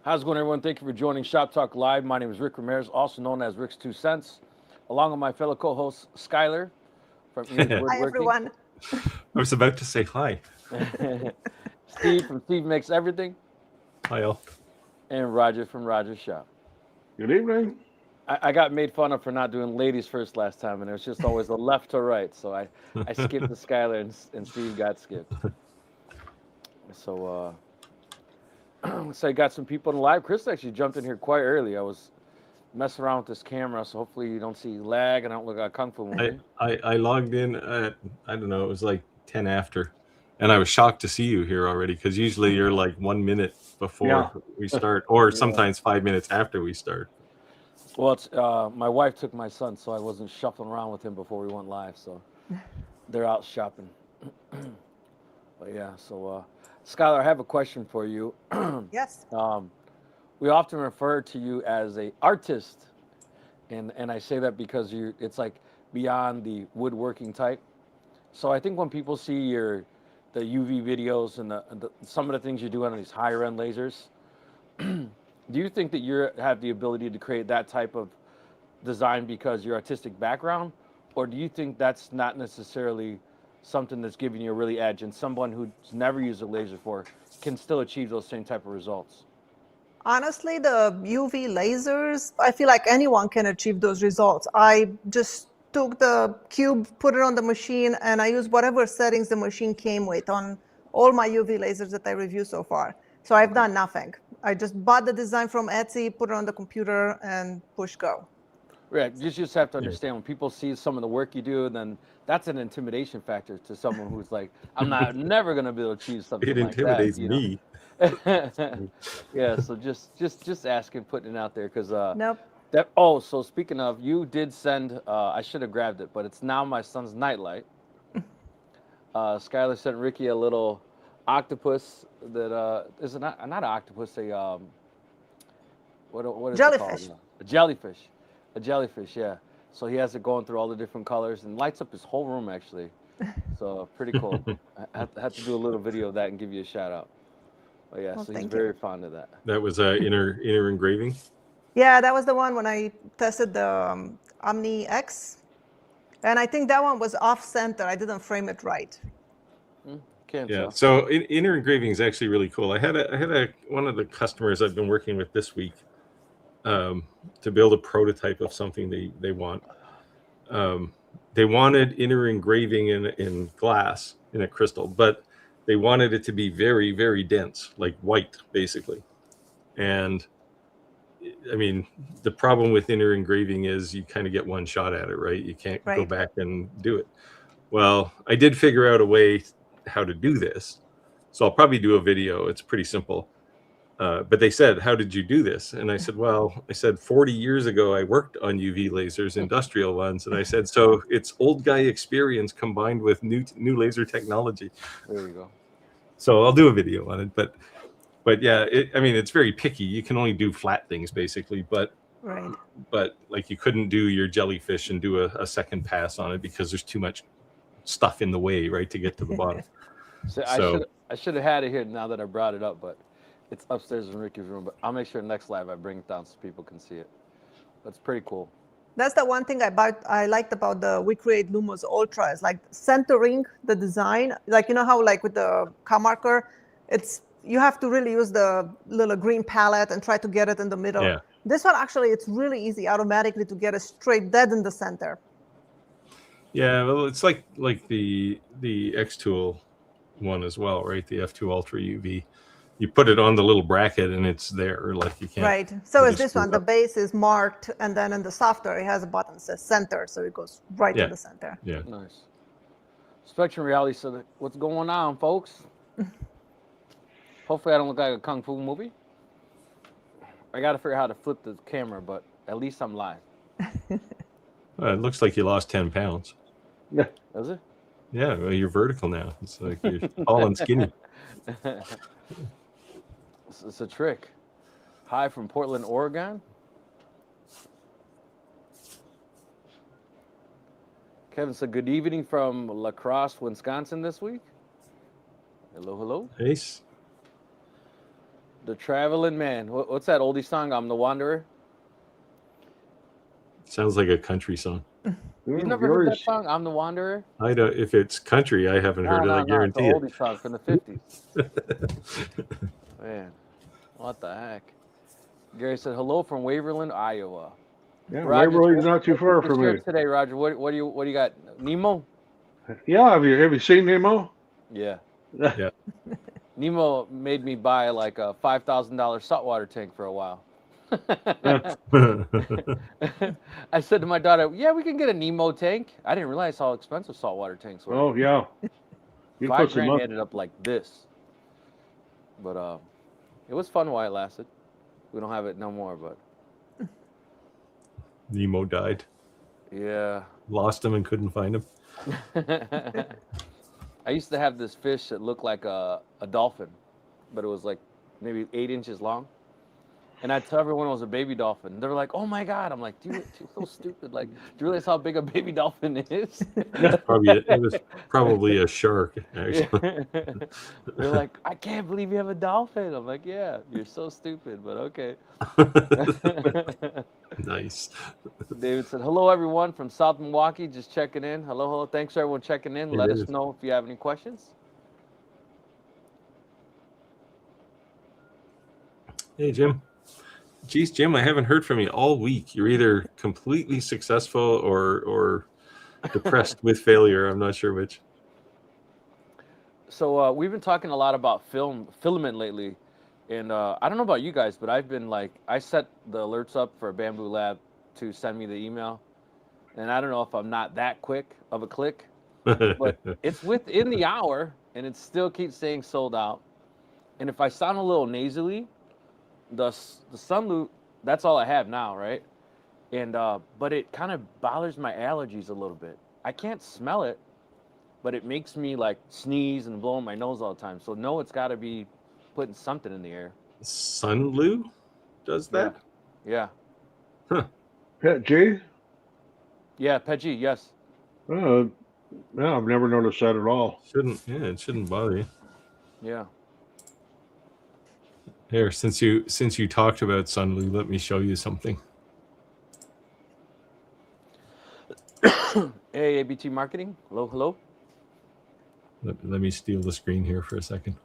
How's it going, everyone? Thank you for joining Shop Talk Live. My name is Rick Ramirez, also known as Rick's Two Cents, along with my fellow co-host Skylar from Ian's Hi, Woodworking, everyone. I was about to say hi. Steve from Steve Makes Everything, Hi, all. and Roger from Roger's Shop. Good evening. I got made fun of for not doing ladies first last time, and it was just always the left to right. So I skipped the Skylar, and Steve got skipped. So so I got some people in live. Chris actually jumped in here quite early. I was messing around with this camera, so hopefully you don't see lag and I don't look like a kung fu movie. I logged in at, I don't know, it was like 10 after. And I was shocked to see you here already because usually you're like 1 minute before we start, or sometimes 5 minutes after we start. Well, it's my wife took my son, so I wasn't shuffling around with him before we went live. So they're out shopping. But yeah, so Skylar, I have a question for you. Yes. We often refer to you as a artist, and I say that because it's like beyond the woodworking type. So I think when people see the UV videos and some of the things you're doing on these higher end lasers, do you think that you have the ability to create that type of design because your artistic background, or do you think that's not necessarily something that's giving you a really edge, and someone who's never used a laser before can still achieve those same type of results? Honestly, the UV lasers, I feel like anyone can achieve those results. I just took the cube, put it on the machine, and I used whatever settings the machine came with on all my UV lasers that I reviewed so far. So I've done nothing. I just bought the design from Etsy, put it on the computer, and push go. Right. You just have to understand when people see some of the work you do, then that's an intimidation factor to someone who's like, never going to be able to achieve something It like that. intimidates me. Yeah. So just asking, putting it out there, because Nope. So speaking of, you did send. I should have grabbed it, but it's now my son's nightlight. Skylar sent Ricky a little octopus that is it not an octopus, a what is Jellyfish. it called? A jellyfish. A jellyfish, yeah. So he has it going through all the different colors and lights up his whole room, actually. So pretty cool. I had to do a little video of that and give you a shout out. But yeah, Well, so he's thank very you. fond of that. That was inner engraving. Yeah, that was the one when I tested the Omni X. And I think that one was off center. I didn't frame it right. Can't Yeah. tell. So inner engraving is actually really cool. I had one of the customers I've been working with this week to build a prototype of something they want. They wanted inner engraving in glass, in a crystal, but they wanted it to be very, very dense, like white, basically. And I mean, the problem with inner engraving is you kind of get one shot at it, right? You can't go Right. back and do it. Well, I did figure out a way how to do this. So I'll probably do a video. It's pretty simple. But they said, how did you do this? And I said, 40 years ago, I worked on UV lasers, industrial ones. And I said, so it's old guy experience combined with new laser technology. There we go. So I'll do a video on it. But yeah, it's very picky. You can only do flat things, basically. But Right. like you couldn't do your jellyfish and do a second pass on it because there's too much stuff in the way, right, to get to the bottom. So I should have had it here now that I brought it up, but it's upstairs in Ricky's room. But I'll make sure next live I bring it down so people can see it. That's pretty cool. That's the one thing I liked about the We Create Lumos Ultra is like centering the design. Like, you know how like with the car marker, you have to really use the little green palette and try to get it in the middle. Yeah. This one, actually, it's really easy automatically to get it straight dead in the center. Yeah, well, it's like the X Tool one as well, right? The F2 Ultra UV. You put it on the little bracket and it's there, like you can't. Right. So is just this screw one. it The up. base is marked, and then in the software, it has a button that says center, so it goes right Yeah. to the center. Yeah. Nice. Spectrum Reality said, what's going on, folks? Hopefully I don't look like a kung fu movie. I got to figure out how to flip the camera, but at least I'm live. It looks like you lost 10 pounds. Yeah. Does it? Yeah, well, you're vertical now. It's like you're tall and skinny. It's a trick. Hi from Portland, Oregon. Kevin said, good evening from La Crosse, Wisconsin this week. Hello, hello. Nice. The Traveling Man. What's that oldie song? I'm the Wanderer. Sounds like a country song. You never heard that song? I'm the Wanderer. I don't. If it's country, I haven't heard it. I It's an guarantee it. oldie song from the '50s. Man, what the heck? Gary said hello from Waverland, Iowa. Yeah, Roger, Waverly's not too far what's from yours me. today, Roger. What do you got? Nemo? Yeah, have you seen Nemo? Yeah. Yeah. Nemo made me buy like a $5,000 saltwater tank for a while. I said to my daughter, "Yeah, we can get a Nemo tank." I didn't realize how expensive saltwater tanks were. Oh yeah. You put some $5,000 ended up like this. But it was fun while it lasted. We don't have it no more, but Nemo died. yeah. Lost him and couldn't find him. I used to have this fish that looked like a dolphin, but it was like maybe 8 inches long. And I'd tell everyone it was a baby dolphin. They were like, "Oh my God!" I'm like, "Dude, you're so stupid. Like, do you realize how big a baby dolphin is?" It was probably a shark. Actually. They're like, "I can't believe you have a dolphin." I'm like, "Yeah, you're so stupid, but okay." Nice. David said, "Hello, everyone from South Milwaukee. Just checking in. Hello, hello. Thanks for everyone checking in. Let us know if you have any questions." Hey, Jim. Geez, Jim, I haven't heard from you all week. You're either completely successful or depressed with failure. I'm not sure which. So we've been talking a lot about filament lately, and I don't know about you guys, but I've been like, I set the alerts up for Bamboo Lab to send me the email, and I don't know if I'm not that quick of a click, but it's within the hour, and it still keeps saying sold out. And if I sound a little nasally, the Sunloop, that's all I have now, right? And but it kind of bothers my allergies a little bit. I can't smell it, but it makes me like sneeze and blow my nose all the time. So no, it's got to be putting something in the air. Sunloo does that? Yeah. Pet G? Yeah, Peggy, yes. No, I've never noticed that at all. It shouldn't bother you. Yeah. Here, since you talked about Sunloo, let me show you something. Hey, ABT Marketing. Hello, hello. Let me steal the screen here for a second.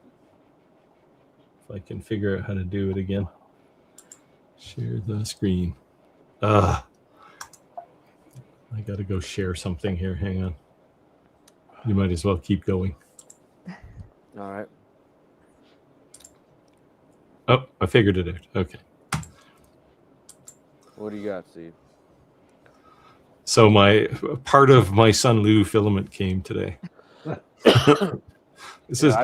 If I can figure out how to do it again. Share the screen. I got to go share something here. Hang on. You might as well keep going. All right. Oh, I figured it out. Okay. What do you got, Steve? So my part of my Sunloo filament came today. There's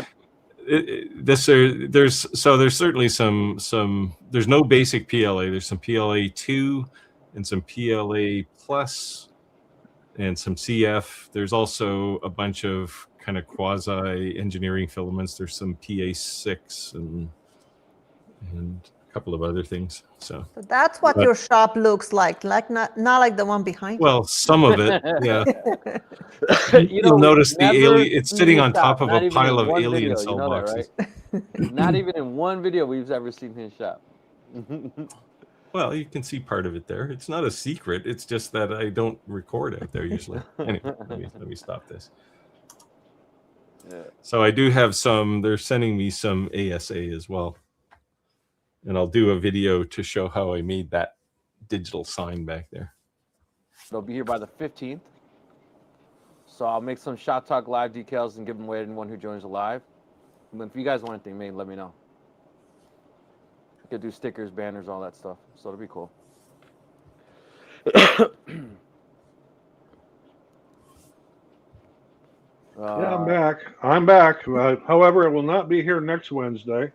certainly some there's no basic PLA. There's some PLA 2 and some PLA plus and some CF. There's also a bunch of kind of quasi engineering filaments. There's some PA6 and a couple of other things. So that's what your shop looks like not like the one behind well, some of it, yeah. You know, You'll notice the never alien. It's seen sitting his on shop, top of not a even pile in of one alien video, cell you know that, boxes. right? Not even in one video we've ever seen his shop. Well, you can see part of it there. It's not a secret. It's just that I don't record out there usually. Anyway, let me stop this. Yeah. So I do have some. They're sending me some ASA as well, and I'll do a video to show how I made that digital sign back there. They'll be here by the 15th. So I'll make some Shot Talk live decals and give them away to anyone who joins the live. And if you guys want anything made, let me know. I could do stickers, banners, all that stuff. So it'll be cool. Yeah, I'm back. However, I will not be here next Wednesday.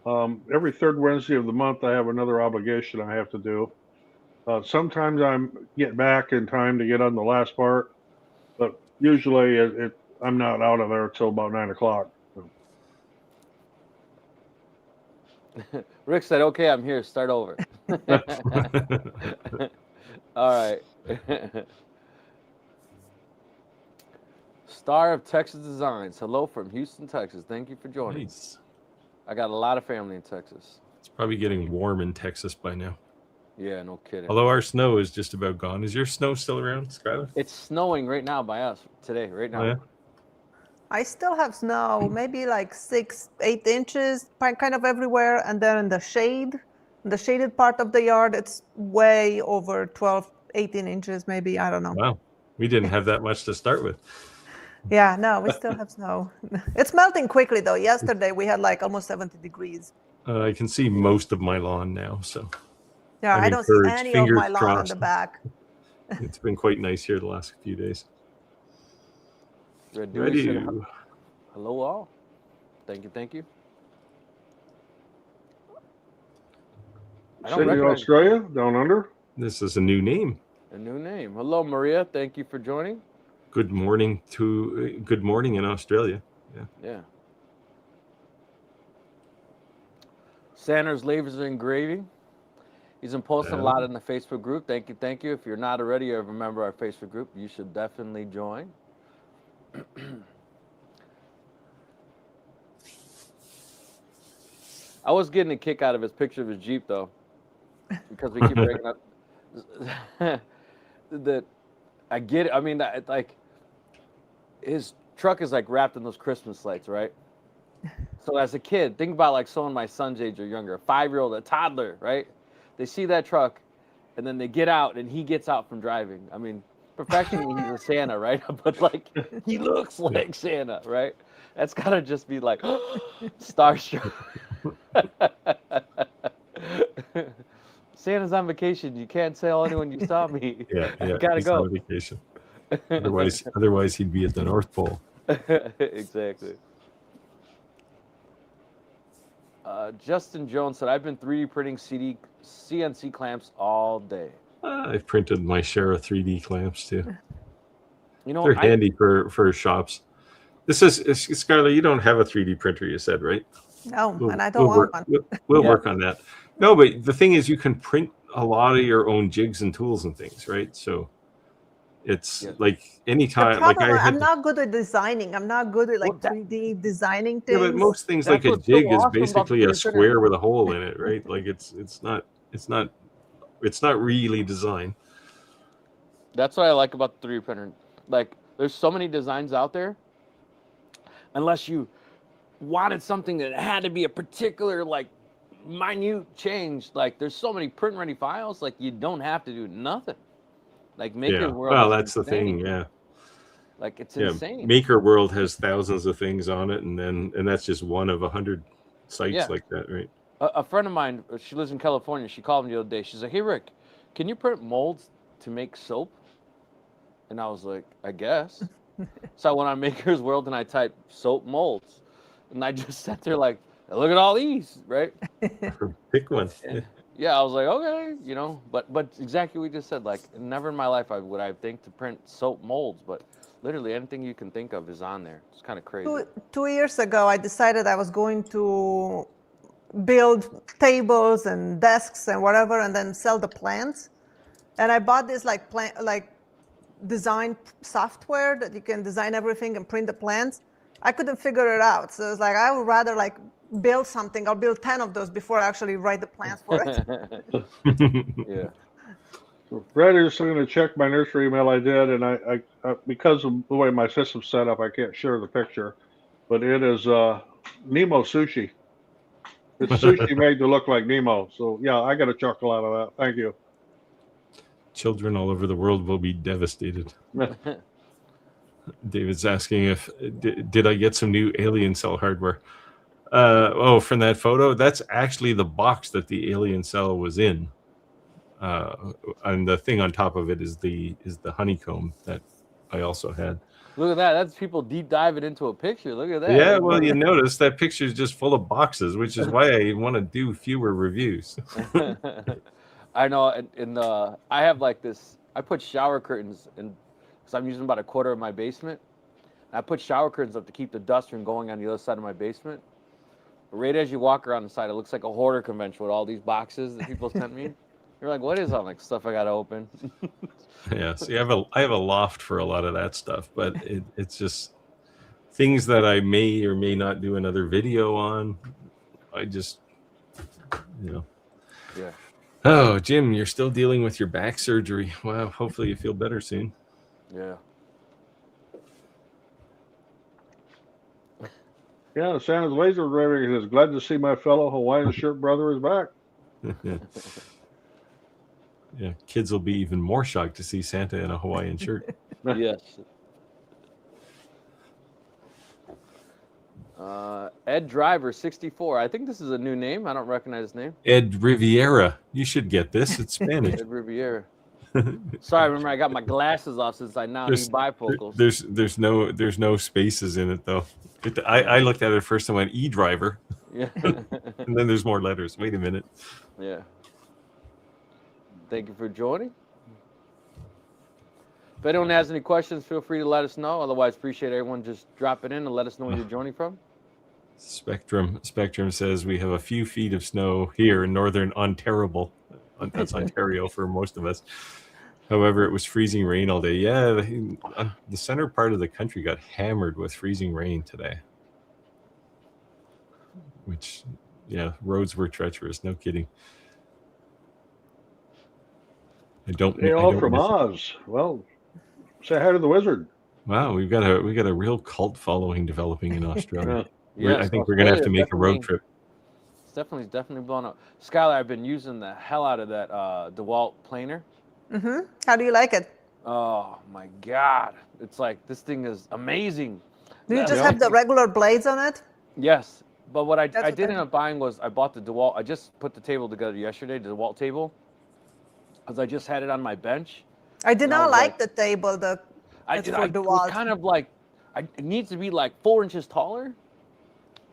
Every third Wednesday of the month, I have another obligation I have to do. Sometimes I'm get back in time to get on the last part, but usually I'm not out of there until about 9 o'clock. So. Rick said, "Okay, I'm here. Start over." All right. Star of Texas Designs. Hello from Houston, Texas. Thank you for joining. Nice. I got a lot of family in Texas. It's probably getting warm in Texas by now. Yeah, no kidding. Although our snow is just about gone. Is your snow still around, Skylar? It's snowing right now by us today, right now. Oh, yeah? I still have snow, maybe like 6-8 inches, kind of everywhere. And then in the shaded part of the yard, it's way over 12-18 inches, maybe. I don't know. Wow. We didn't have that much to start with. Yeah, no, we still have snow. It's melting quickly, though. Yesterday, we had like almost 70 degrees. I can see most of my lawn now, so Yeah, I'm I don't see encouraged. any of Fingers my lawn on crossed. the back. It's been quite nice here the last few days. Dewey said, hello all. Thank you, thank you. I don't Sydney, recognize Australia, down under. This is a new name. a new name. Hello, Maria. Thank you for joining. Good morning in Australia. Yeah. Sanders Laser Engraving. He's been posting a lot in the Facebook group. Thank you, thank you. If you're not already a member of our Facebook group, you should definitely join. I was getting a kick out of his picture of his Jeep, though, because we keep breaking up. That I get it. I mean, like his truck is like wrapped in those Christmas lights, right? So as a kid, think about like someone my son's age or younger, a 5-year-old, a toddler, right? They see that truck, and then they get out, and he gets out from driving. I mean, professionally, he's a Santa, right? But like, he looks like Santa, right? That's gotta just be like starstruck. Santa's on vacation. You can't tell anyone you saw me. Yeah. Gotta he's go. on vacation. Otherwise, he'd be at the North Pole. Exactly. Justin Jones said, I've been 3D printing CNC clamps all day. I've printed my share of 3D clamps too. You know, They're handy for shops. This is Skylar. You don't have a 3D printer, you said, right? No, and I don't want one. We'll work on that. No, but the thing is, you can print a lot of your own jigs and tools and things, right? So it's like anytime. The problem, I'm not good at designing. I'm not good at like 3D designing things. Yeah, but most things like a jig is basically a square with a hole in it, right? Like it's not really design. That's what I like about the 3D printer. Like, there's so many designs out there. Unless you wanted something that had to be a particular, like, minute change, like, there's so many print-ready files, like, you don't have to do nothing. Like, Maker World. Well, that's the thing, yeah. Like, it's insane. Maker World has thousands of things on it, and that's just one of 100 sites like that, right? A friend of mine, she lives in California. She called me the other day. She's like, "Hey, Rick, can you print molds to make soap?" And I was like, "I guess." So I went on Maker's World and I typed soap molds, and I just sat there like, "Look at all these, right?" Pick one. Yeah, I was like, okay, you know, but exactly what you just said. Like, never in my life would I think to print soap molds, but literally anything you can think of is on there. It's kind of crazy. 2 years ago, I decided I was going to build tables and desks and whatever, and then sell the plans. And I bought this like design software that you can design everything and print the plans. I couldn't figure it out, so it's like I would rather like build something. I'll build 10 of those before I actually write the plans for it. Yeah. So Brad is going to check my nursery email I did, and I because of the way my system's set up, I can't share the picture, but it is Nemo sushi. It's sushi made to look like Nemo. So yeah, I got a chuckle out of that. Thank you. Children all over the world will be devastated. David's asking if did I get some new Alien Cell hardware? From that photo, that's actually the box that the Alien Cell was in. And the thing on top of it is the honeycomb that I also had. Look at that. That's people deep diving into a picture. Look at that. Yeah, well, you notice that picture is just full of boxes, which is why I want to do fewer reviews. I know. I have like this. I put shower curtains in because I'm using about a quarter of my basement. I put shower curtains up to keep the dust from going on the other side of my basement. But right as you walk around the side, it looks like a hoarder convention with all these boxes that people sent me. You're like, what is all like stuff I gotta open? Yeah, see, I have a loft for a lot of that stuff, but it's just things that I may or may not do another video on. I just you know. Yeah. Oh, Jim, you're still dealing with your back surgery. Wow, hopefully you feel better soon. Yeah. Yeah, Santa's laser engraving is glad to see my fellow Hawaiian shirt brother is back. Yeah, kids will be even more shocked to see Santa in a Hawaiian shirt. Yes. Ed Driver 64. I think this is a new name. I don't recognize his name. Ed Riviera. You should get this. It's Spanish. Ed Riviera. Sorry, remember I got my glasses off since I now need bifocals. There's no spaces in it though. I looked at it first and went E-driver. Yeah. And then there's more letters. Wait a minute. Yeah. Thank you for joining. If anyone has any questions, feel free to let us know. Otherwise, appreciate everyone just dropping in and let us know where you're joining from. Spectrum says we have a few feet of snow here in northern Ontario. That's Ontario for most of us. However, it was freezing rain all day. Yeah, the center part of the country got hammered with freezing rain today. Which, yeah, roads were treacherous. No kidding. Hey, all from Oz. Well, say hi to the wizard. Wow, we got a real cult following developing in Australia. Yeah, I think we're gonna have to make a road trip. It's definitely blown up. Skylar, I've been using the hell out of that DeWalt planer. Mm-hmm. How do you like it? Oh my God! It's like this thing is amazing. Do you just have the regular blades on it? Yes, but what I did end up buying was I bought the DeWalt. I just put the table together yesterday, the DeWalt table, because I just had it on my bench. I did not like the table. It was kind of like it needs to be like 4 inches taller.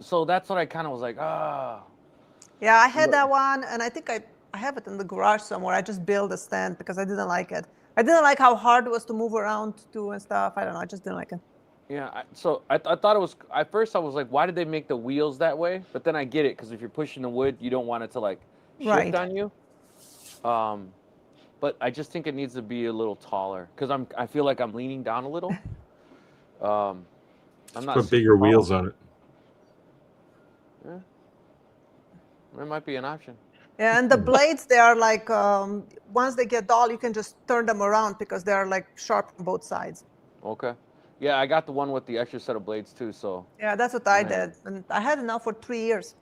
So that's what I kind of was like, Yeah, I had that one, and I think I have it in the garage somewhere. I just built a stand because I didn't like it. I didn't like how hard it was to move around to and stuff. I don't know. I just didn't like it. Yeah, so I thought it was, at first I was like, why did they make the wheels that way? But then I get it, because if you're pushing the wood, you don't want it to like shift on you. But I just think it needs to be a little taller, because I feel like I'm leaning down a little. I'm not put bigger wheels on it. Yeah, that might be an option. Yeah, and the blades, they are like, once they get dull, you can just turn them around because they are like sharp on both sides. Okay. Yeah, I got the one with the extra set of blades too, so. Yeah, that's what I did. And I had it now for 3 years.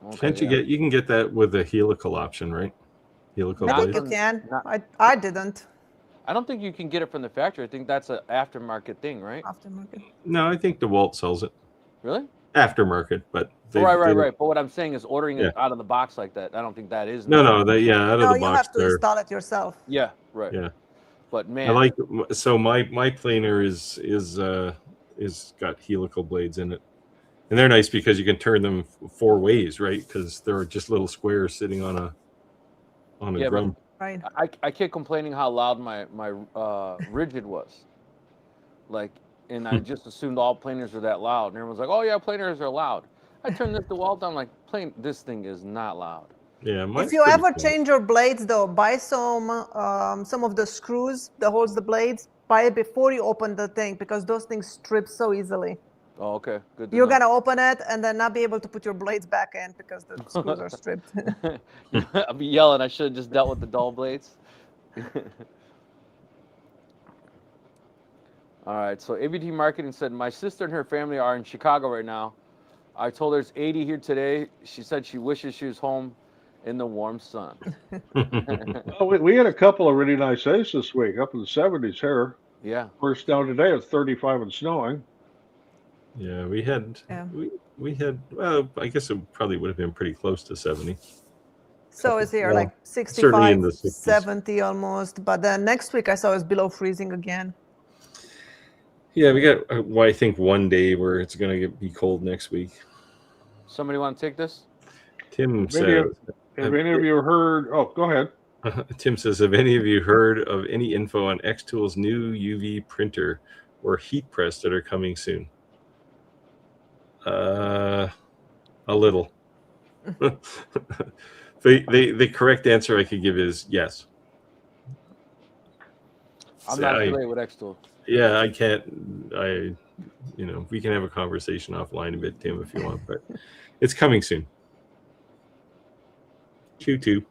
Okay, Can't you can get that with the helical option, right? Helical I blades? think you can. I didn't. I don't think you can get it from the factory. I think that's an aftermarket thing, right? Aftermarket. No, I think DeWalt sells it. Really? Aftermarket, but right. But what I'm saying is ordering it out of the box like that. I don't think that is. Out of the box. You have to install it yourself. Yeah, right. Yeah, but man, I like my planer is got helical blades in it, and they're nice because you can turn them 4 ways, right? Because they're just little squares sitting on a drum. Right. I kept complaining how loud my rigid was, like. And I just assumed all planers were that loud. And everyone's like, oh, yeah, planers are loud. I turned this DeWalt on, like, this thing is not loud. Yeah. If you ever change your blades, though, buy some of the screws that holds the blades. Buy it before you open the thing because those things strip so easily. Oh, okay. Good. You're going to open it and then not be able to put your blades back in because the screws are stripped. I'll be yelling. I should have just dealt with the dull blades. All right, so ABT Marketing said, my sister and her family are in Chicago right now. I told her it's 80 here today. She said she wishes she was home in the warm sun. We had a couple of really nice days this week, up in the 70s here. Yeah. First down today, it's 35 and snowing. Yeah, we had, well, I guess it probably would have been pretty close to 70. So it's here like 65, certainly in the 60s. 70 almost. But then next week I saw it's below freezing again. Yeah, we got, I think, one day where it's going to be cold next week. Somebody want to take this? Tim says, have any of you heard? Oh, go ahead. Tim says, have any of you heard of any info on Xtool's new UV printer or heat press that are coming soon? A little. The correct answer I could give is yes. I'm not familiar with Xtool. Yeah, I can't. We can have a conversation offline a bit, Tim, if you want, but it's coming soon. Q2.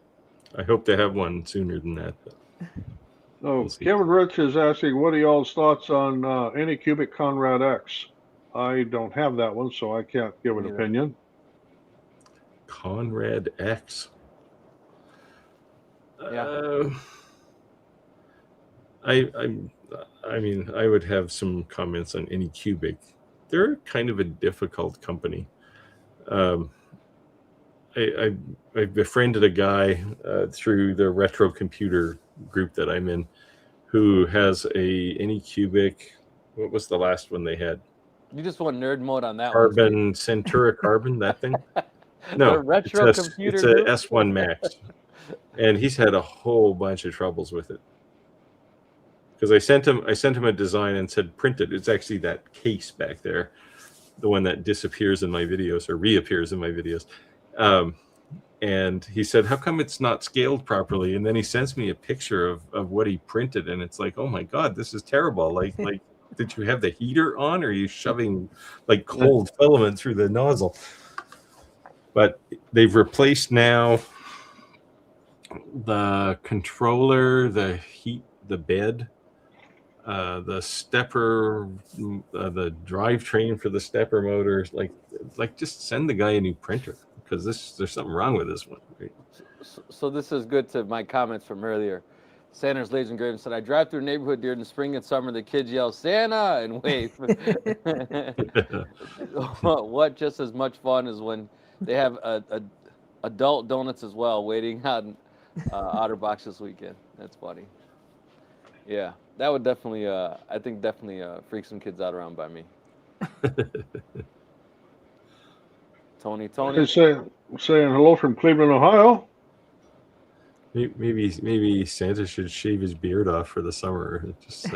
I hope to have one sooner than that. But Oh, we'll see. Kevin Rich is asking, what are y'all's thoughts on any cubic Conrad X? I don't have that one, so I can't give an Neither. opinion. Conrad X. Yeah. I mean, I would have some comments on any cubic. They're kind of a difficult company. I befriended a guy through the retro computer group that I'm in, who has a Anycubic. What was the last one they had? You just want nerd mode on that Carbon Centura Carbon, that thing. one. No, The retro it's computer a group? S1 Max, and he's had a whole bunch of troubles with it. Because I sent him a design and said print it. It's actually that case back there, the one that disappears in my videos or reappears in my videos. And he said, how come it's not scaled properly? And then he sends me a picture of what he printed, and it's like, oh my God, this is terrible. Like did you have the heater on, or are you shoving like cold filament through the nozzle? But they've replaced now the controller, the heat, the bed, the stepper, the drivetrain for the stepper motors. Like just send the guy a new printer, because there's something wrong with this one. Right? So this is good to my comments from earlier. Sanders Laser Engraving said, I drive through a neighborhood during the spring and summer. The kids yell, Santa, and wave. What just as much fun as when they have adult donuts as well, waiting on OtterBox this weekend. That's funny. Yeah, that would definitely, I think definitely freak some kids out around by me. Tony. Hey, saying hello from Cleveland, Ohio. Maybe Santa should shave his beard off for the summer. Just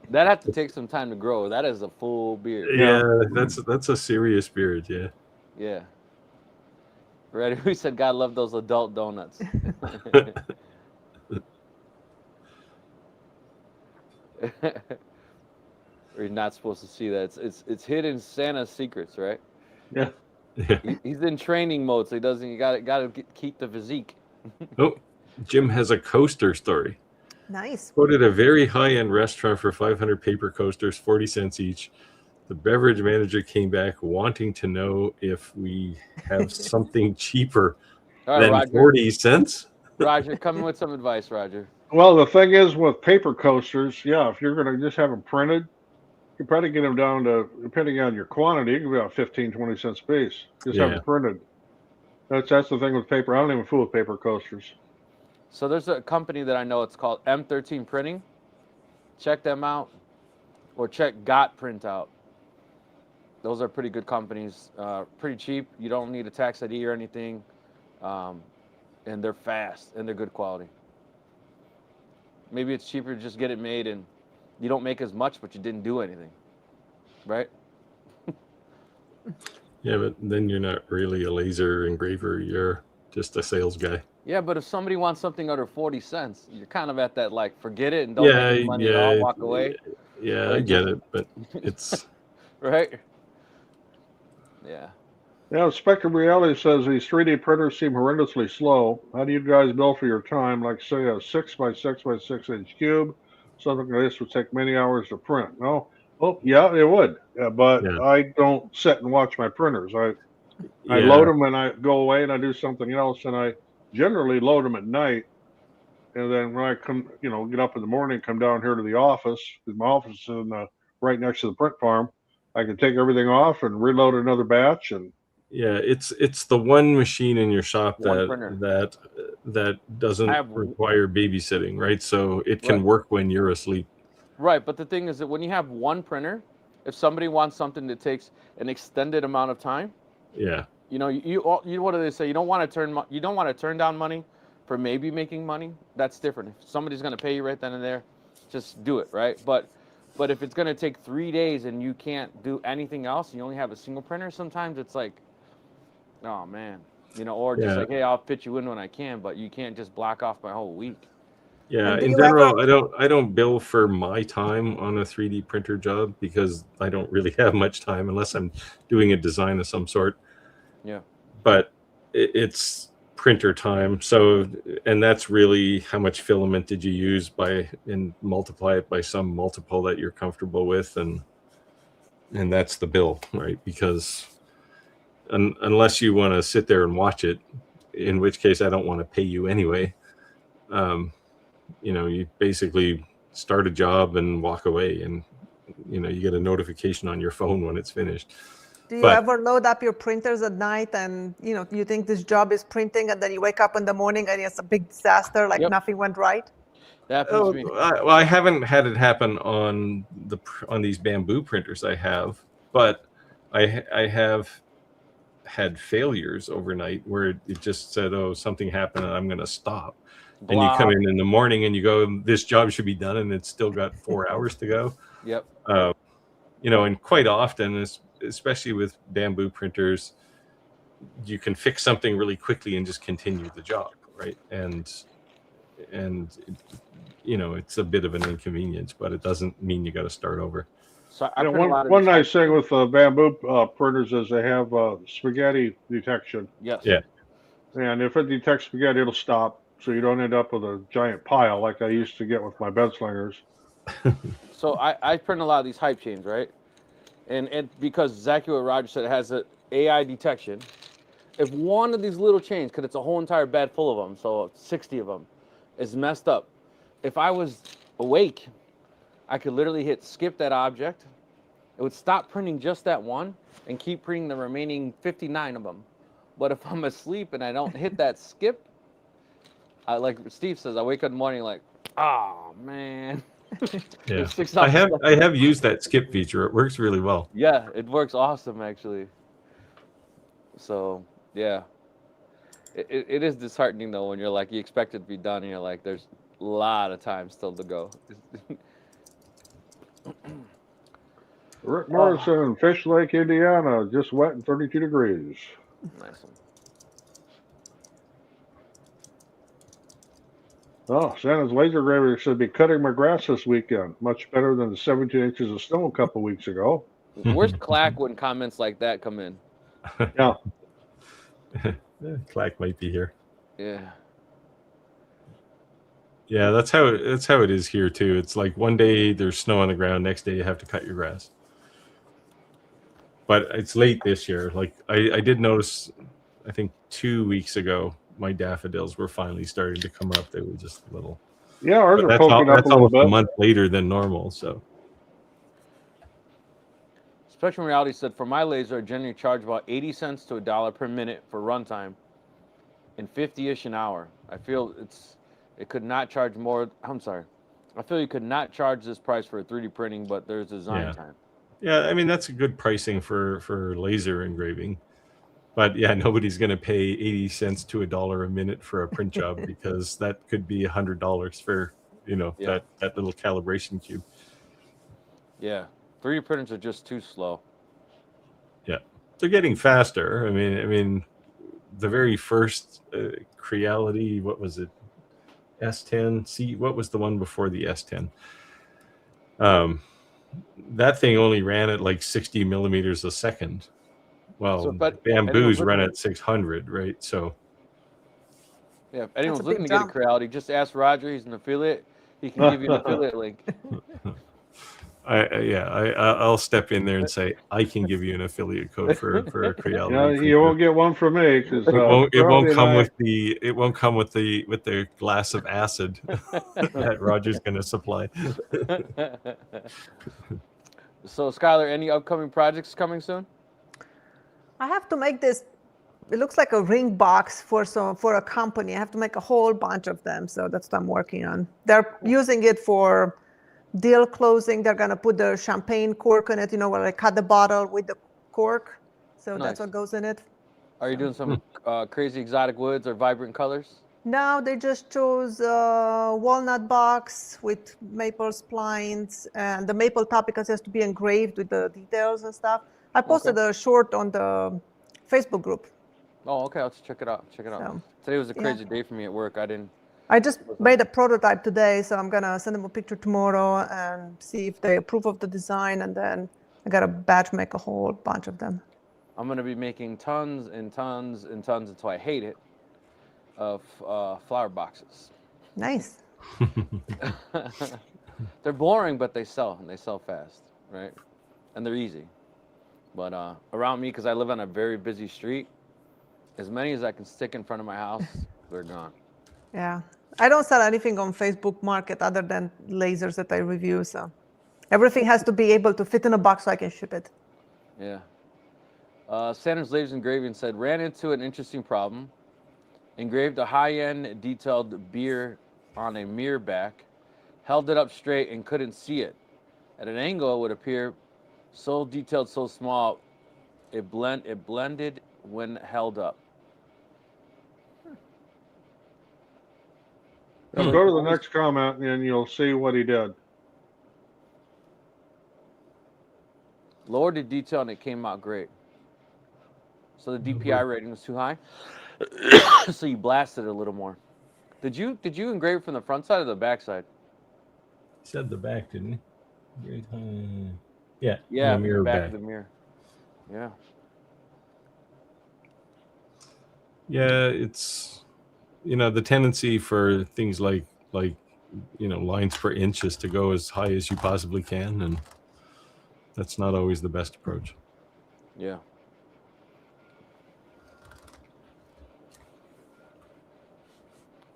that has to take some time to grow. That is a full beard. yeah, that's a serious beard. Yeah. Yeah. Ready? We said God love those adult donuts. You're not supposed to see that. It's hidden Santa's secrets, right? Yeah. He's in training mode, so he doesn't. You gotta keep the physique. Oh, Jim has a coaster story. Nice. Quoted a very high-end restaurant for 500 paper coasters, 40 cents each. The beverage manager came back wanting to know if we have something cheaper than Roger. 40 cents. Roger, come in with some advice, Roger. Well, the thing is with paper coasters, yeah, if you're going to just have them printed, you can probably get them down to, depending on your quantity, it can be about 15, 20 cents a piece. Just have them printed. That's the thing with paper. I don't even fool with paper coasters. So there's a company that I know, it's called M13 Printing. Check them out, or check Got Printout. Those are pretty good companies, pretty cheap. You don't need a tax ID or anything, and they're fast and they're good quality. Maybe it's cheaper to just get it made and you don't make as much, but you didn't do anything, right? Yeah, but then you're not really a laser engraver. You're just a sales guy. Yeah, but if somebody wants something under 40 cents, you're kind of at that, like, forget it and don't make any money at all, walk away. Yeah, I get it, but it's... right? Yeah. Yeah, Spectrum Reality says these 3D printers seem horrendously slow. How do you guys bill for your time? Like, say, a 6 by 6 by 6 inch cube, something like this would take many hours to print. No? Oh, yeah, it would. Yeah, but I don't sit and watch my printers. I load them and I go away and I do something else, and I generally load them at night. And then when I come, get up in the morning, come down here to the office, because my office is right next to the print farm, I can take everything off and reload another batch. And yeah, it's the one machine in your shop that doesn't require babysitting, right? So it can work when you're asleep. Right, but the thing is that when you have one printer, if somebody wants something that takes an extended amount of time, you what do they say? You don't want to turn down money for maybe making money. That's different. If somebody's going to pay you right then and there, just do it, right? But if it's going to take 3 days and you can't do anything else, you only have a single printer, sometimes it's like, oh man, or just like, hey, I'll fit you in when I can, but you can't just block off my whole week. Yeah, in general, I don't bill for my time on a 3D printer job because I don't really have much time unless I'm doing a design of some sort. Yeah. But it's printer time. So, and that's really how much filament did you use and multiply it by some multiple that you're comfortable with, and that's the bill, right? Because unless you want to sit there and watch it, in which case I don't want to pay you anyway. You basically start a job and walk away, and you get a notification on your phone when it's finished. Do you ever load up your printers at night and you think this job is printing, and then you wake up in the morning and it's a big disaster, like nothing went right? That happens to me. I haven't had it happen on these bamboo printers I have, but I have had failures overnight where it just said, "Oh, something happened and I'm going to stop." Wow. And you come in the morning and you go, "This job should be done," and it's still got 4 hours to go. Yep. And quite often, especially with bamboo printers, you can fix something really quickly and just continue the job, right? And it's a bit of an inconvenience, but it doesn't mean you got to start over. So one nice thing with bamboo printers is they have spaghetti detection. Yes. Yeah. And if it detects spaghetti, it'll stop, so you don't end up with a giant pile like I used to get with my bed slingers. So I print a lot of these hype chains, right? And because exactly what Roger said, it has an AI detection. If one of these little chains, because it's a whole entire bed full of them, so 60 of them, is messed up, if I was awake, I could literally hit skip that object. It would stop printing just that one and keep printing the remaining 59 of them. But if I'm asleep and I don't hit that skip, like Steve says, I wake up in the morning like, oh man. Yeah. I have used that skip feature. It works really well. Yeah, it works awesome actually. So yeah, it is disheartening though when you're like, you expect it to be done and you're like, there's a lot of time still to go. Rick Morrison, Fish Lake, Indiana, just wet and 32 degrees. Nice one. Oh, Santa's laser graver should be cutting my grass this weekend. Much better than the 17 inches of snow a couple weeks ago. Where's Clack when comments like that come in? Yeah. Clack might be here. Yeah. Yeah, that's how it is here too. It's like one day there's snow on the ground, next day you have to cut your grass. But it's late this year. Like I did notice, I think 2 weeks ago, my daffodils were finally starting to come up. They were just a little. Yeah, ours are poking up a little bit. A month later than normal. So. Spectrum Reality said, for my laser, I generally charge about 80 cents to $1 per minute for runtime and 50-ish an hour. I feel it could not charge more. I'm sorry. I feel you could not charge this price for a 3D printing, but there's design time. Yeah, I mean, that's a good pricing for laser engraving. But yeah, nobody's going to pay 80 cents to $1 a minute for a print job because that could be $100 for, that little calibration cube. Yeah. 3D printers are just too slow. Yeah. They're getting faster. I mean, the very first Creality, what was it? S10. What was the one before the S10? That thing only ran at like 60 millimeters a second. Well, bamboos run at 600, right? So. Yeah, if anyone's looking to get a Creality, just ask Roger. He's an affiliate. He can give you an affiliate link. I'll step in there and say I can give you an affiliate code for a Creality. Yeah, you won't get one from me because it won't come with the glass of acid that Roger's going to supply. So, Skylar, any upcoming projects coming soon? I have to make this. It looks like a ring box for a company. I have to make a whole bunch of them, so that's what I'm working on. They're using it for deal closing. They're gonna put the champagne cork in it, where I cut the bottle with the cork. So that's what goes in it. Are you doing some crazy exotic woods or vibrant colors? No, they just chose a walnut box with maple splines, and the maple top because it has to be engraved with the details and stuff. I posted a short on the Facebook group. Oh, okay. I'll check it out. So, today was a crazy day for me at work. I just made a prototype today, so I'm gonna send them a picture tomorrow and see if they approve of the design, and then I gotta batch make a whole bunch of them. I'm gonna be making tons and tons and tons until I hate it, of flower boxes. Nice. They're boring, but they sell, and they sell fast, right? And they're easy. But around me, because I live on a very busy street, as many as I can stick in front of my house, they're gone. Yeah. I don't sell anything on Facebook Market other than lasers that I review. So everything has to be able to fit in a box so I can ship it. Yeah. Sanders Lasers Engraving said, ran into an interesting problem. Engraved a high-end detailed beer on a mirror back, held it up straight and couldn't see it. At an angle, it would appear so detailed, so small, it blended when held up. Now go to the next comment and you'll see what he did. Lowered the detail and it came out great. So the DPI rating was too high. So you blasted it a little more. Did you engrave from the front side or the back side? He said the back, didn't he? Yeah. Yeah, the mirror back back. of the mirror. Yeah. Yeah, it's the tendency for things like lines per inch is to go as high as you possibly can, and that's not always the best approach. Yeah.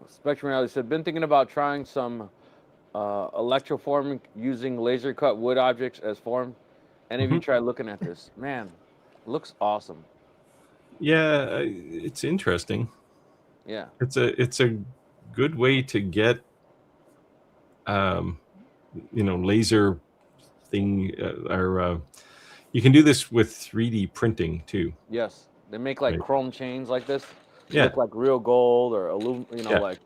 Spectrum Reality said, been thinking about trying some electroforming using laser cut wood objects as form. Any of you tried looking at this? Man, looks awesome. Yeah, it's interesting. Yeah. It's a good way to get laser thing or you can do this with 3D printing too. Yes. They make like Right. chrome chains like this. Yeah. Look like real gold or like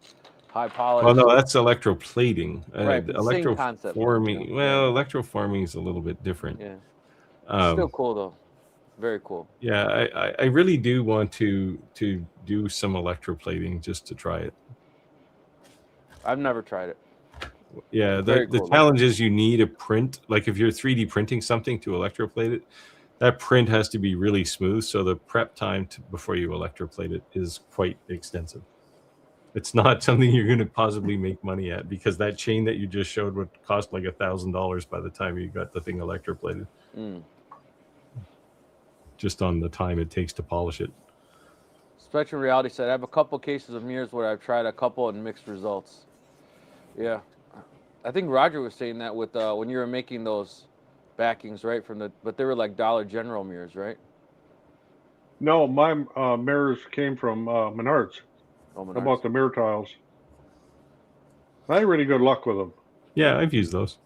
high polish. Well, no, that's electroplating. Right, but same concept, Electroforming. yeah. Well, electroforming is a little bit different. Yeah. Still cool though. Very cool. Yeah, I really do want to do some electroplating just to try it. I've never tried it. Yeah, Very the cool. challenge is you need a print. Like if you're 3D printing something to electroplate it, that print has to be really smooth. So the prep time before you electroplate it is quite extensive. It's not something you're going to possibly make money at, because that chain that you just showed would cost like $1,000 by the time you got the thing electroplated. Just on the time it takes to polish it. Spectrum Reality said, I have a couple cases of mirrors where I've tried a couple and mixed results. Yeah. I think Roger was saying that with when you were making those backings, right? But they were like Dollar General mirrors, right? No, my mirrors came from Menards. Oh, I bought the mirror tiles. I had really good luck with them. Yeah, I've used those.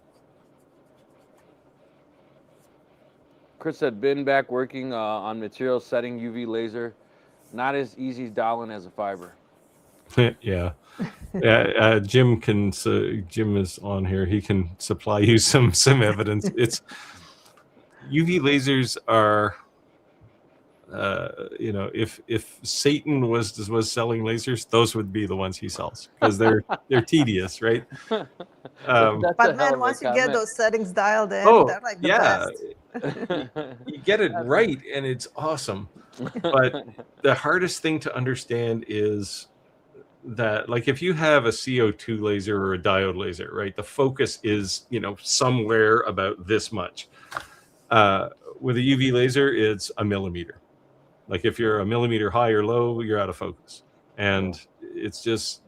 Chris said, been back working on material setting UV laser. Not as easy dialing as a fiber. Yeah. Jim is on here. He can supply you some evidence. It's UV lasers are if Satan was selling lasers, those would be the ones he sells, because they're tedious, right? But man, once you get those settings dialed in, they're like the best. You get it right and it's awesome. But the hardest thing to understand is that, like, if you have a CO2 laser or a diode laser, right, the focus is somewhere about this much. With a UV laser, it's a millimeter. Like if you're a millimeter high or low, you're out of focus. And it's just,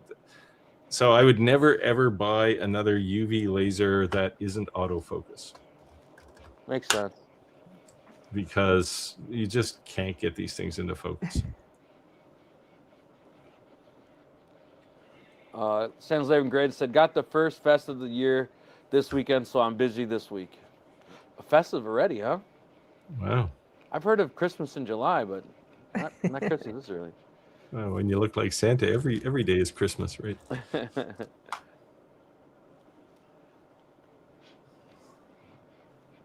so I would never ever buy another UV laser that isn't autofocus. Makes sense. Because you just can't get these things into focus. Sans Living Grade said, got the first fest of the year this weekend, so I'm busy this week. A festive already, huh? Wow. I've heard of Christmas in July, but not Christmas this early. Well, when you look like Santa, every day is Christmas, right?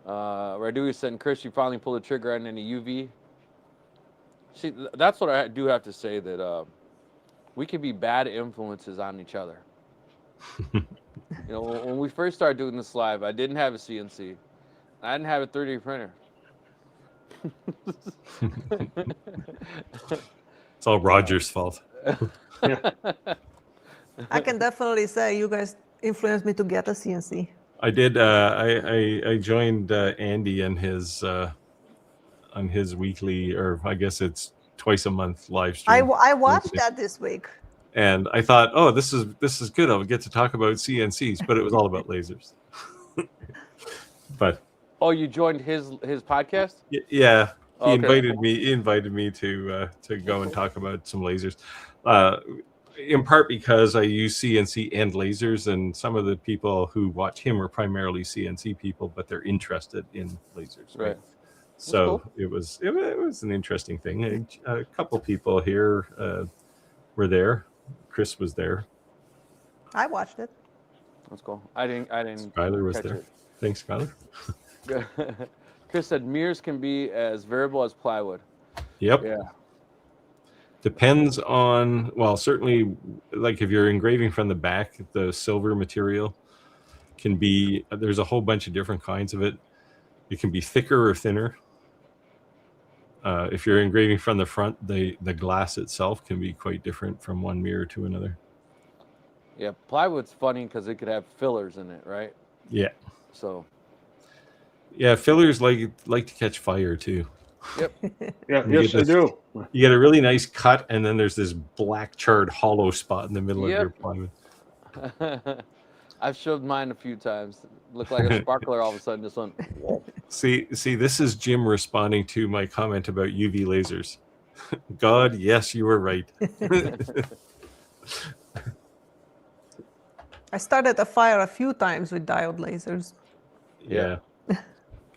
Radu said, Chris, you finally pulled the trigger on any UV. See, that's what I do have to say, that we can be bad influences on each other. When we first started doing this live, I didn't have a CNC. I didn't have a 3D printer. It's all Roger's fault. Yeah. I can definitely say you guys influenced me to get a CNC. I did. I joined Andy on his weekly, or I guess it's twice a month live stream. I watched that this week. And I thought, oh, this is good. I'll get to talk about CNCs, but it was all about lasers. But Oh, you joined his podcast? yeah, he Okay. invited me. He invited me to go and talk about some lasers. In part because I use CNC and lasers, and some of the people who watch him are primarily CNC people, but they're interested in lasers, right? So cool. it was an interesting thing. A couple people here were there. Chris was there. I watched it. That's cool. I didn't. Skylar was catch there. it. Thanks, Skylar. Chris said mirrors can be as variable as plywood. Yep. Yeah. Depends on, well, certainly, like if you're engraving from the back, the silver material can be, there's a whole bunch of different kinds of it. It can be thicker or thinner. If you're engraving from the front, the glass itself can be quite different from one mirror to another. Yeah, plywood's funny because it could have fillers in it, right? Yeah. So. Yeah, fillers like to catch fire too. Yep. Yeah, yes, they do. You get a really nice cut, and then there's this black charred hollow spot in the middle of your plywood. I've showed mine a few times. Looked like a sparkler all of a sudden. Just went. Whoa. See, this is Jim responding to my comment about UV lasers. God, yes, you were right. I started a fire a few times with diode lasers. Yeah.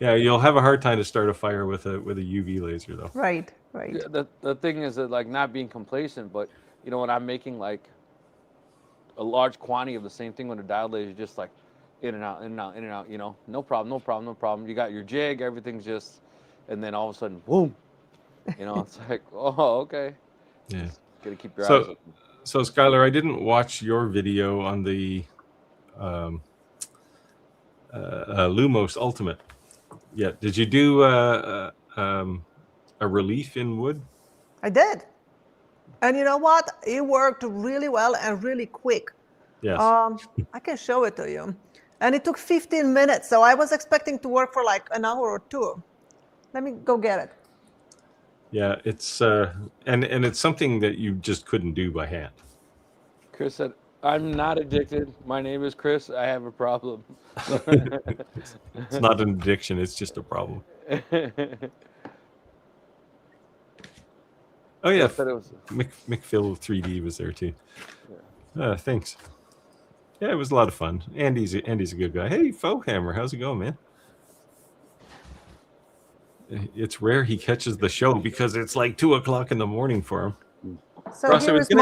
Yeah, you'll have a hard time to start a fire with a UV laser though. Right. Yeah, the thing is that, like, not being complacent, but you know, when I'm making like a large quantity of the same thing with a diode laser, just like in and out, in and out, in and out, you know, no problem. You got your jig, everything's just, and then all of a sudden, boom, you know, it's like, oh, okay. Yeah. Just gotta keep your eyes open. So Skylar, I didn't watch your video on the Lumos Ultimate yet. Did you do a relief in wood? I did. And you know what? It worked really well and really quick. Yes. I can show it to you. And it took 15 minutes. So I was expecting to work for like an hour or two. Let me go get it. Yeah, it's and it's something that you just couldn't do by hand. Chris said, I'm not addicted. My name is Chris. I have a problem. It's not an addiction. It's just a problem. Oh yeah, McPhil 3D was there too. Yeah. Thanks. Yeah, it was a lot of fun. Andy's a good guy. Hey, Faux Hammer, how's it going, man? It's rare he catches the show because it's like 2 o'clock in the morning for him. So Ross, I was going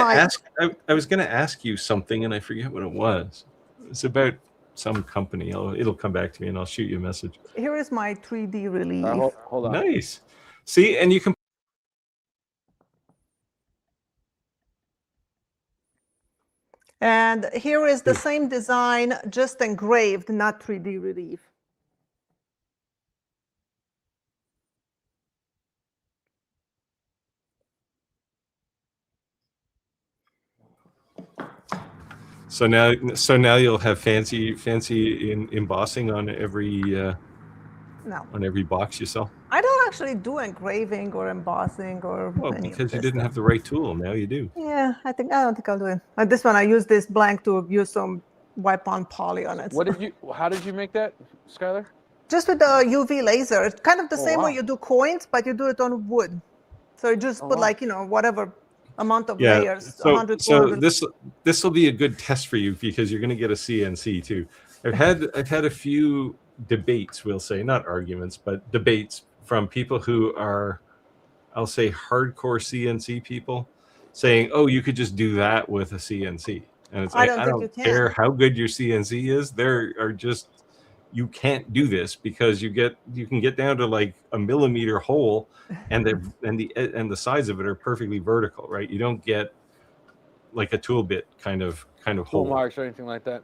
to ask you something, and I forget what it was. It's about some company. It'll come back to me, and I'll shoot you a message. Here is my 3D relief. Hold on. Nice. See, and you can. And here is the same design, just engraved, not 3D relief. So now you'll have fancy embossing on every box you sell. I don't actually do engraving or embossing or. Well, any because of you this didn't stuff. have the right tool. Now you do. Yeah, I don't think I'll do it. This one, I use this blank to use some wipe-on poly on it. How did you make that, Skylar? Just with the UV laser. It's kind of the same way you do coins, but you do it on wood. So you just put like, whatever amount of layers. So 100, 200. this will be a good test for you because you're going to get a CNC too. I've had a few debates, we'll say, not arguments, but debates from people who are, I'll say, hardcore CNC people saying, oh, you could just do that with a CNC. And it's like, I don't care how good your CNC is. There are just, you can't do this because you can get down to like a millimeter hole, and the sides of it are perfectly vertical, right? You don't get like a tool bit kind of Tool hole marks or anything like that.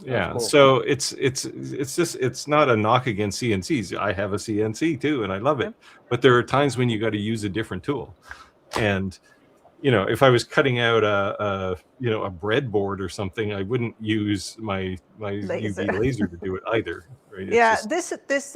Yeah, cool. so it's not a knock against CNCs. I have a CNC too, and I love it. But there are times when you got to use a different tool, and if I was cutting out a breadboard or something, I wouldn't use my Laser. UV laser to do it either. Right? It's Yeah, just, this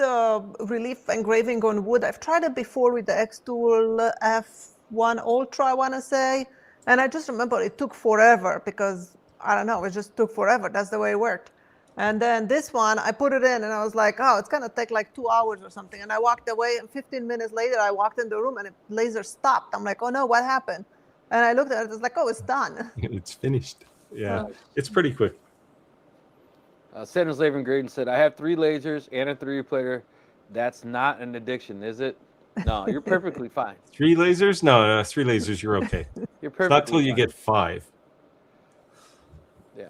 relief engraving on wood, I've tried it before with the X-Tool F1 Ultra, I want to say, and I just remember it took forever because, I don't know, it just took forever. That's the way it worked. And then this one, I put it in and I was like, oh, it's going to take like 2 hours or something. And I walked away, and 15 minutes later, I walked in the room and the laser stopped. I'm like, oh no, what happened? And I looked at it, it's like, oh, it's done. it's finished. Yeah, Nice. it's pretty quick. Santa's Laving Graydon said, I have 3 lasers and a 3D plater. That's not an addiction, is it? No, you're perfectly fine. 3 lasers? No, 3 lasers, you're okay. You're It's perfectly not till you fine. get 5. Yeah.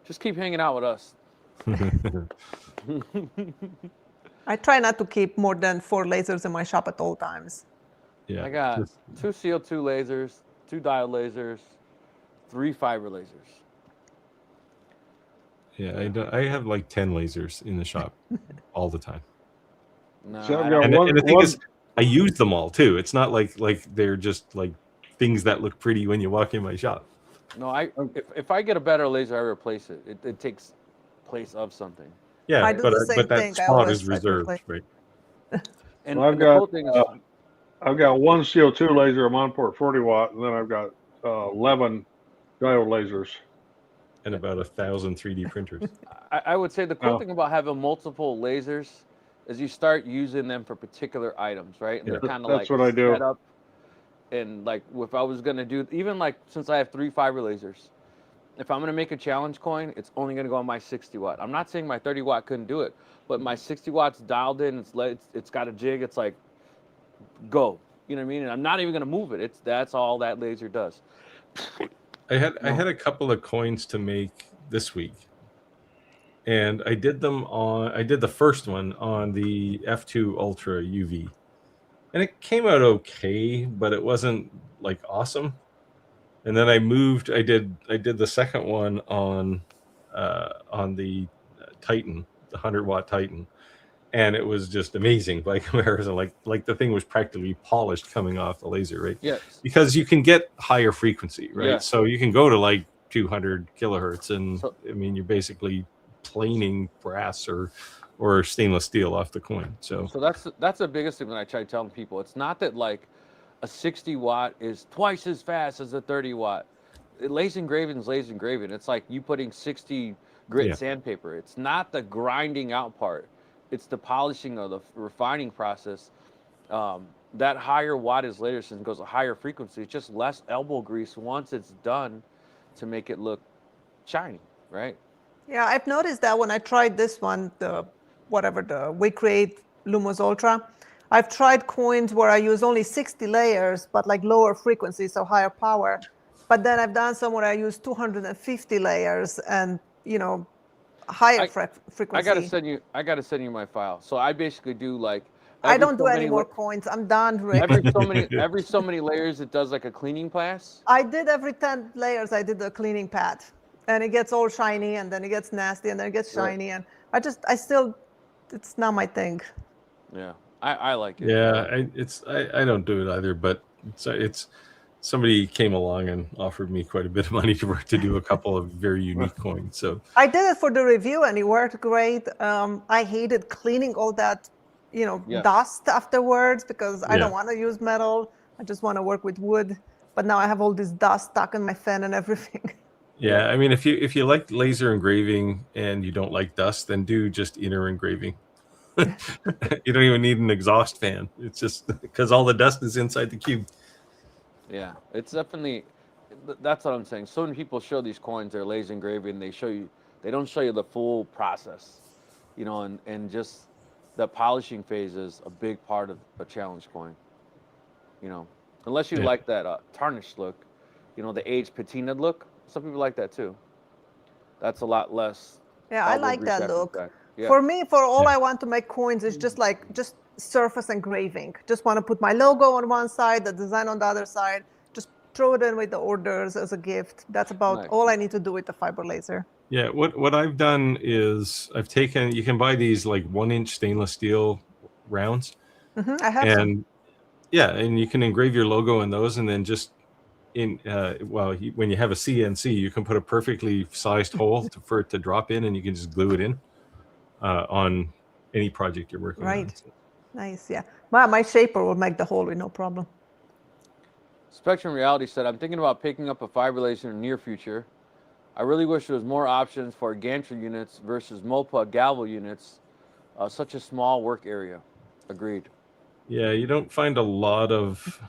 Just keep hanging out with us. I try not to keep more than 4 lasers in my shop at all times. Yeah, I got 2 CO2 lasers, 2 diode lasers, 3 fiber lasers. yeah. I have like 10 lasers in the shop all the time. No, So I've I got don't- And the thing is, I use them all too. It's not like they're just like things that look pretty when you walk in my shop. no, if I get a better laser, I replace it. It takes place of something. Yeah, I do the same but that thing. I spot always is try to reserved, replace- right? And, Well, I've and the got, cool thing is, I've got 1 CO2 laser, a Monport 40 watt, and then I've got 11 diode lasers. And about 1,000 3D printers. I would say the cool Oh. thing about having multiple lasers is you start using them for particular items, right? And Yeah. they're kind of That's like what I do. set up. And like if I was gonna do, even like since I have 3 fiber lasers, if I'm gonna make a challenge coin, it's only gonna go on my 60 watt. I'm not saying my 30 watt couldn't do it, but my 60 watts dialed in. It's got a jig. It's like go. You know what I mean? And I'm not even gonna move it. That's all that laser does. I had a couple of coins to make this week, and I did the first one on the F2 Ultra UV, and it came out okay, but it wasn't like awesome. And then I did the second one on the Titan, the 100-watt Titan, and it was just amazing by comparison. Like the thing was practically polished coming off the laser, right? Yes. Because you can get higher frequency, right? Yeah. So you can go to like 200 kilohertz, and So- I mean, you're basically planing brass or stainless steel off the coin. So So that's the biggest thing that I try telling people. It's not that like a 60 watt is twice as fast as a 30 watt. Laser engraving is laser engraving. It's like you putting 60 grit Yeah. sandpaper. It's not the grinding out part. It's the polishing or the refining process. That higher wattage laser system goes a higher frequency. It's just less elbow grease once it's done to make it look shiny, right? Yeah, I've noticed that when I tried this one, the We Create Lumos Ultra, I've tried coins where I use only 60 layers, but like lower frequency, so higher power. But then I've done some where I use 250 layers and, higher frequency. I gotta send you my file. So I basically do like I don't do so any many more coins. I'm done, Rick. every so many layers it does like a cleaning pass. I did every 10 layers, I did the cleaning pad. And it gets all shiny, and then it gets nasty, and then it gets Right. shiny. And it's not my thing. Yeah, I like it. yeah, I don't do it either, but it's somebody came along and offered me quite a bit of money to do a couple of very unique coins. So I did it for the review, and it worked great. I hated cleaning all that, Yeah. dust afterwards because I Yeah. don't want to use metal. I just want to work with wood. But now I have all this dust stuck in my fan and everything. yeah, I mean, if you like laser engraving and you don't like dust, then do just inner engraving. You don't even need an exhaust fan. It's just because all the dust is inside the cube. Yeah, it's definitely. That's what I'm saying. So many people show these coins, they're laser engraving. They don't show you the full process, and just the polishing phase is a big part of a challenge coin. Unless you Yeah. like that tarnished look, the aged patinaed look. Some people like that too. That's a lot less. Yeah, I elbow like grease that after look. the fact. Yeah. For me, for all Yeah. I want to make coins is just surface engraving. Just want to put my logo on one side, the design on the other side. Just throw it in with the orders as a gift. That's about Nice. all I need to do with the fiber laser. Yeah, what I've done is you can buy these like 1-inch stainless steel rounds, I have some. and Yeah, and you can engrave your logo in those, and then just when you have a CNC, you can put a perfectly sized hole for it to drop in, and you can just glue it in on any project you're working on. Right. Nice. Yeah. My shaper will make the hole with no problem. Spectrum Reality said, I'm thinking about picking up a fiber laser in the near future. I really wish there was more options for gantry units versus MOPA galvo units, such a small work area. Agreed. Yeah, you don't find a lot of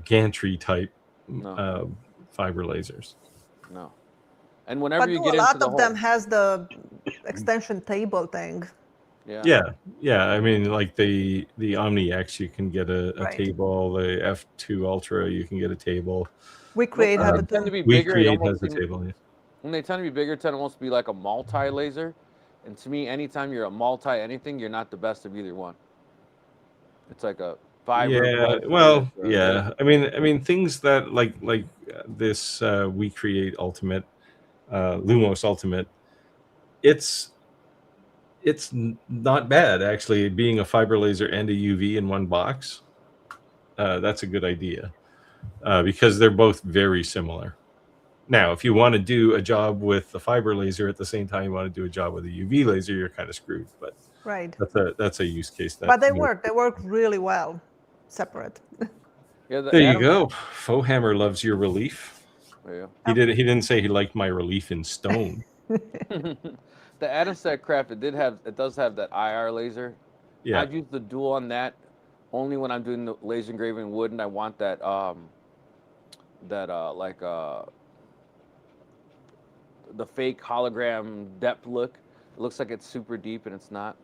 gantry type No. fiber lasers. No. And whenever But you do get a into lot the of hole, them has the extension table thing. Yeah. I mean, like the Omni X, you can get a Right. table. The F2 Ultra, you can get a table. We create when have they it tend to too. be We bigger, Create has a table. Yeah. when they tend to be bigger, tend to almost be like a multi-laser. And to me, anytime you're a multi-anything, you're not the best of either one. It's like a fiber. Yeah, well, yeah. I mean, things that like this We Create Ultimate, Lumos Ultimate. It's not bad actually. Being a fiber laser and a UV in one box, that's a good idea because they're both very similar. Now, if you want to do a job with the fiber laser at the same time you want to do a job with a UV laser, you're kind of screwed. But Right. that's a use case. But they work. They work really well separate. Yeah, There you go. Fohammer loves your relief. Yeah. He didn't say he liked my relief in stone. The Adamstack craft, it does have that IR laser. Yeah. I've used the dual on that only when I'm doing the laser engraving in wood, and I want that the fake hologram depth look. It looks like it's super deep, and it's not.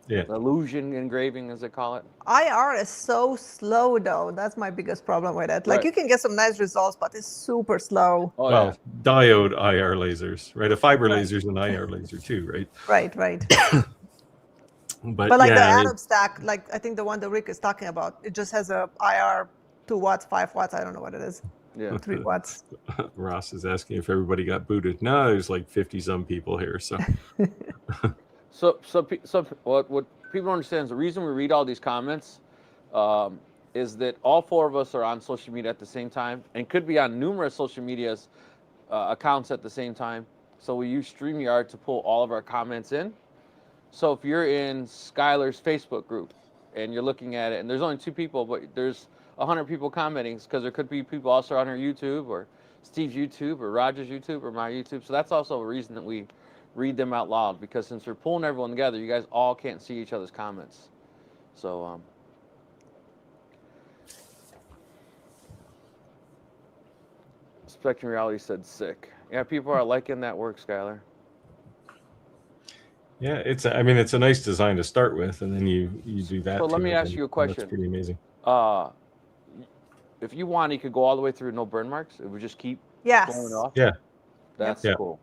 Yeah. Illusion engraving, as they call it. IR is so slow, though. That's my biggest problem with it. Like, Right. you can get some nice results, but it's super slow. Oh, Well, yeah. diode IR lasers, right? A fiber Right. laser is an IR laser too, right? Right. But But like the yeah, Adam stack, like I think the one that Rick is talking about, it just has a IR 2 watts, 5 watts. I don't know what it is. Yeah. 3 watts. Ross is asking if everybody got booted. No, there's like 50 some people here. So So what people don't understand is the reason we read all these comments is that all four of us are on social media at the same time and could be on numerous social medias accounts at the same time. So we use StreamYard to pull all of our comments in. So if you're in Skylar's Facebook group and you're looking at it, and there's only 2 people, but there's 100 people commenting because there could be people also on our YouTube or Steve's YouTube or Roger's YouTube or my YouTube. So that's also a reason that we read them out loud, because since we're pulling everyone together, you guys all can't see each other's comments. So Spectrum Reality said sick. Yeah, people are liking that work, Skylar. yeah, it's a nice design to start with, and then you do that. So let to me it, ask and you a question. That's pretty amazing. If you want, you could go all the way through no burn marks. It would just keep Yes. going off. Yeah. That's Yeah. cool.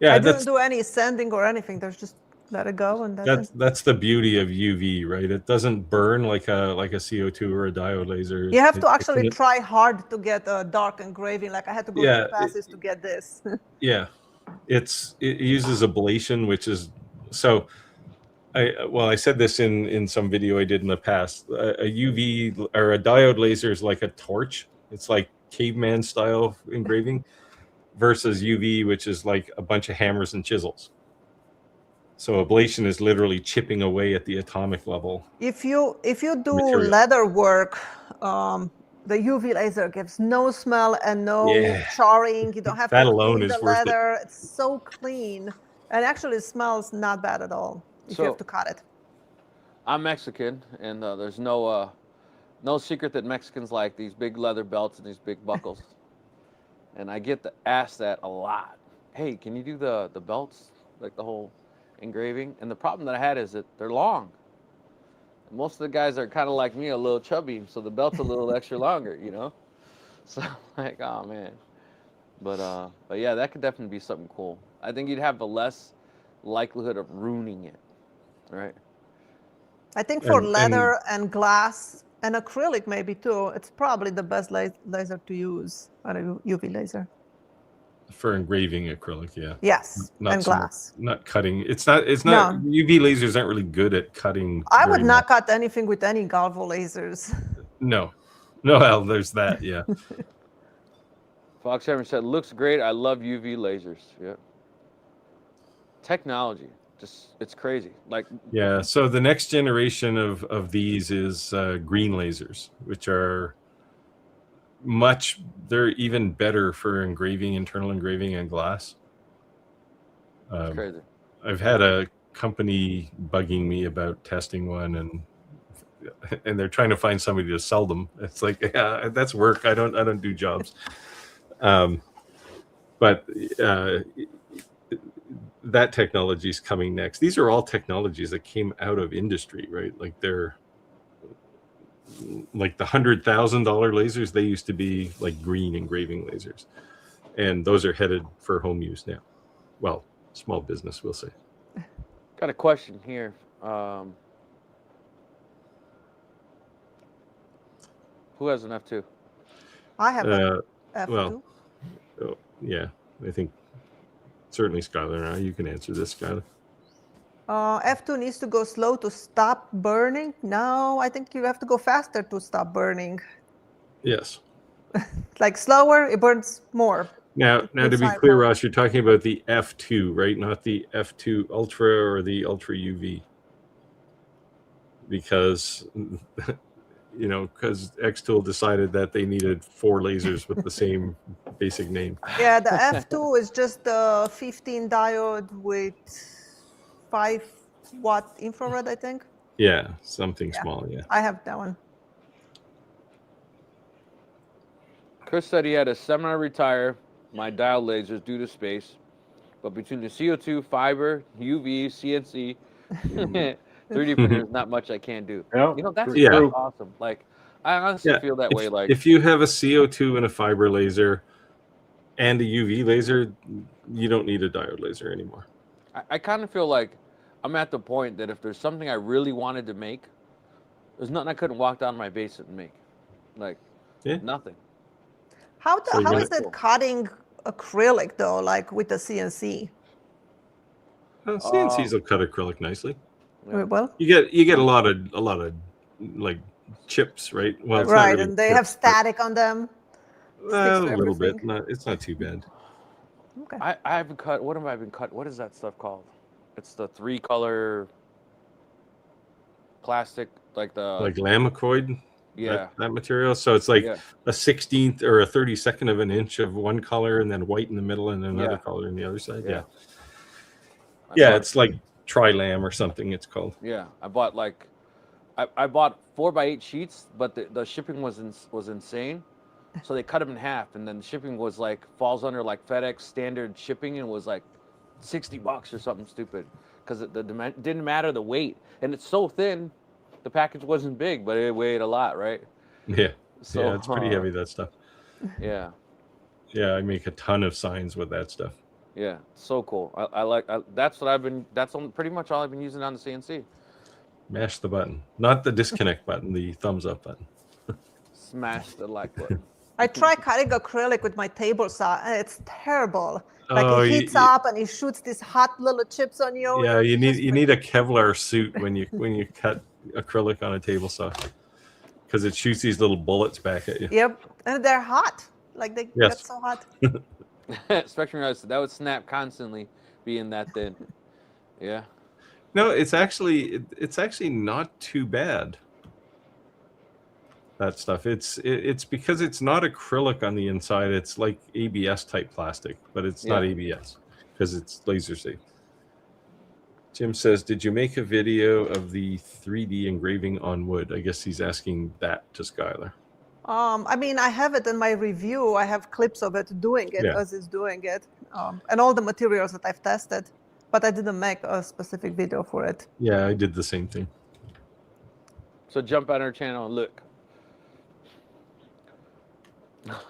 Yeah, I that's didn't do any sanding or anything. There's just let it go and that's it. that's the beauty of UV, right? It doesn't burn like a CO2 or a diode laser. You have to It actually couldn't- try hard to get a dark engraving. Like I had to go Yeah, through passes to get this. Yeah, it uses ablation, which is so. I said this in some video I did in the past. A UV or a diode laser is like a torch. It's like caveman style engraving, versus UV, which is like a bunch of hammers and chisels. So ablation is literally chipping away at the atomic level. If you do Material. leather work, the UV laser gives no smell and no Yeah. charring. You don't have That to alone clean is the worth it. leather. It's so clean, and actually it smells not bad at all if you So- have to cut it. I'm Mexican, and there's no secret that Mexicans like these big leather belts and these big buckles. And I get asked that a lot. Hey, can you do the belts, like the whole engraving? And the problem that I had is that they're long. Most of the guys are kind of like me, a little chubby, so the belt's a little extra longer, you know? So I'm like, oh man. But yeah, that could definitely be something cool. I think you'd have a less likelihood of ruining it, right? I think for And- leather and glass and acrylic maybe too, it's probably the best laser to use on a UV laser. For engraving acrylic, yeah. Yes, Not and so much- glass. not cutting. It's not. No. UV lasers aren't really good at cutting. I very would not much. cut anything with any galvo lasers. No. Well, there's that. Yeah. Fox Hammer said, "Looks great. I love UV lasers." Yeah. Technology, just it's crazy. Like Yeah. So the next generation of these is green lasers, which are they're even better for engraving, internal engraving and glass. it's crazy. I've had a company bugging me about testing one, and they're trying to find somebody to sell them. It's like, yeah, that's work. I don't do jobs. But that technology is coming next. These are all technologies that came out of industry, right? Like they're like the $100,000 lasers. They used to be like green engraving lasers, and those are headed for home use now. Well, small business, we'll say. Got a question here. Who has an F2? I have an F2. Well, oh, yeah, I think certainly Skylar. Now you can answer this, Skylar. F2 needs to go slow to stop burning. No, I think you have to go faster to stop burning. Yes. Like slower, it burns more. Now to be clear, Ross, you're talking about the F2, right? Not the F2 Ultra or the Ultra UV. Because, because Xtool decided that they needed 4 lasers with the same basic name. Yeah, the F2 is just the 15 diode with 5-watt infrared, I think. Yeah, something small, yeah. I have that one. Chris said he had to semi-retire my diode lasers due to space, but between the CO2, fiber, UV, CNC, 3D printers, not much I can't do. Yeah, That's yeah. awesome. Like, I honestly feel that way. Like, if you have a CO2 and a fiber laser and a UV laser, you don't need a diode laser anymore. I kind of feel like I'm at the point that if there's something I really wanted to make, there's nothing I couldn't walk down my basement and make. Like, nothing. How is it cutting acrylic though, like with the CNC? CNCs will cut acrylic nicely. Yeah. Well, You get a lot of like chips, right? Well, it's not right, really and they chips, have static on them. a to little bit. everything. It's not too bad. Okay. I haven't cut. What have I been cut? What is that stuff called? It's the 3-color plastic, like the Like lamicoid. yeah. That material. So it's like Yeah. a 16th or a 32nd of an inch of one color, and then white in the middle, and another Yeah. color in the other side. Yeah. Yeah, it's like tri-lam or something. It's called. Yeah, I bought like, I bought 4x8 sheets, but the shipping was insane, so they cut them in half, and then the shipping was like falls under like FedEx standard shipping, and was like $60 or something stupid, because the didn't matter the weight, and it's so thin, the package wasn't big, but it weighed a lot, right? Yeah. So Yeah, it's pretty heavy, that stuff. Yeah, Yeah, I make a ton of signs with that stuff. yeah, so cool. That's pretty much all I've been using on the CNC. Mash the button, not the disconnect button, the thumbs up button. Smash the like button. I try cutting acrylic with my table saw, and it's terrible. Like Oh, it heats up and it shoots these hot little chips on you. Yeah, you need a Kevlar suit when you cut acrylic on a table saw, because it shoots these little bullets back at you. Yep, and they're hot. Like they get so hot. Spectrum Rise, that would snap constantly, being that thin. Yeah. No, it's actually not too bad. That stuff. It's because it's not acrylic on the inside. It's like ABS type plastic, but it's not ABS because it's laser safe. Jim says, "Did you make a video of the 3D engraving on wood?" I guess he's asking that to Skylar. I mean, I have it in my review. I have clips of it doing it as it's doing it, and all the materials that I've tested, but I didn't make a specific video for it. Yeah, I did the same thing. So jump on our channel and look.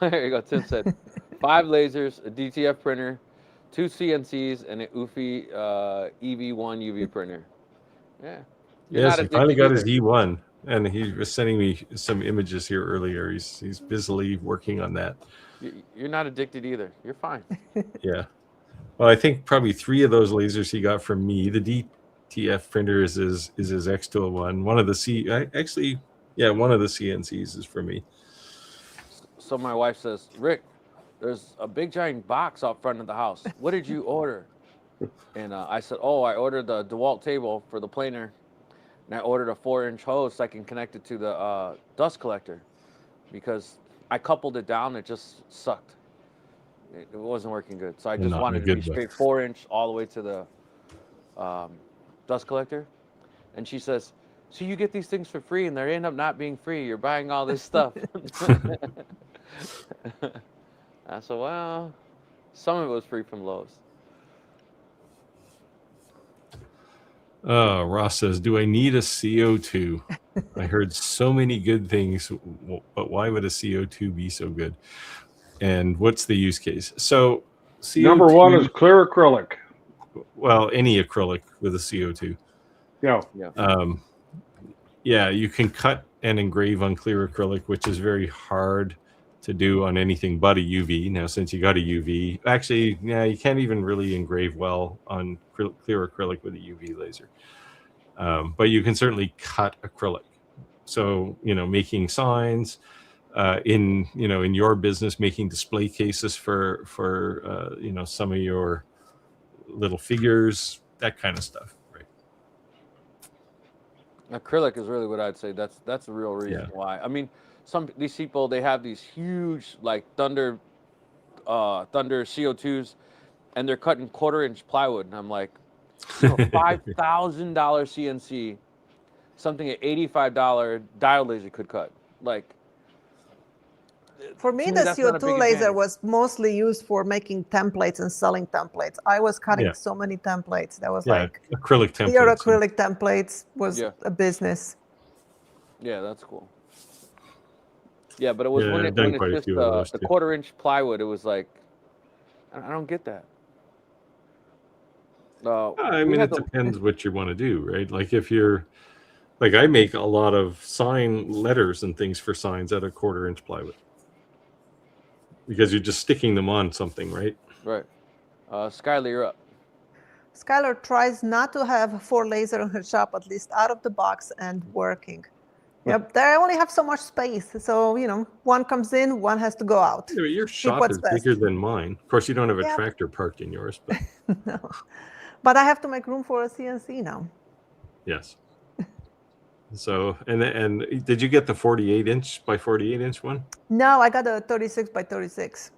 There you go. Tim said 5 lasers, a DTF printer, 2 CNCs, and an UFI EV1 UV printer. Yeah. Yes, he finally got his E1, and he was sending me some images here earlier. He's busily working on that. You're not addicted either. You're fine. Yeah. Well, I think probably 3 of those lasers he got from me. The DTF printer is his X-Tool one. One of the one of the CNCs is for me. So my wife says, Rick, there's a big giant box out front of the house. What did you order? And I said, oh, I ordered the DeWalt table for the planer, and I ordered a 4-inch hose so I can connect it to the dust collector, because I coupled it down. It just sucked. It wasn't working good. So I just wanted to be straight 4-inch all the way to the dust collector. And she says, so you get these things for free and they end up not being free. You're buying all this stuff. I said, well, some of it was free from Lowe's. Ross says, do I need a CO2? I heard so many good things, but why would a CO2 be so good? And what's the use case? So CO2, number one is clear acrylic. Well, any acrylic with a CO2. Yeah. Yeah, you can cut and engrave on clear acrylic, which is very hard to do on anything but a UV. Now, since you got a UV, actually, yeah, you can't even really engrave well on clear acrylic with a UV laser. But you can certainly cut acrylic. So, making signs, in your business, making display cases for some of your little figures, that kind of stuff, right? Acrylic is really what I'd say. That's the real reason why. I mean, these people, they have these huge like Thunder CO2s, and they're cutting 1/4-inch plywood, and I'm like, $5,000 CNC, something at $85 diode laser could cut. Like, for me, the CO2 laser was mostly used for making templates and selling templates. I was cutting so many templates. That was like acrylic templates. Clear acrylic templates was a business. Yeah, that's cool. Yeah, but it was when it's just the 1/4-inch plywood. It was like, I don't get that. I mean, it depends what you want to do, right? Like if you're, like I make a lot of sign letters and things for signs out of 1/4-inch plywood. Because you're just sticking them on something, right? Right. Skylar, you're up. Skylar tries not to have 4 lasers in her shop, at least out of the box and working. Yep, they only have so much space. So, one comes in, one has to go out. Yeah, but your shop is bigger than mine. Of course, you don't have a tractor parked in yours. But no. But I have to make room for a CNC now. Yes. So, and did you get the 48-inch by 48-inch one? No, I got a 36 by 36.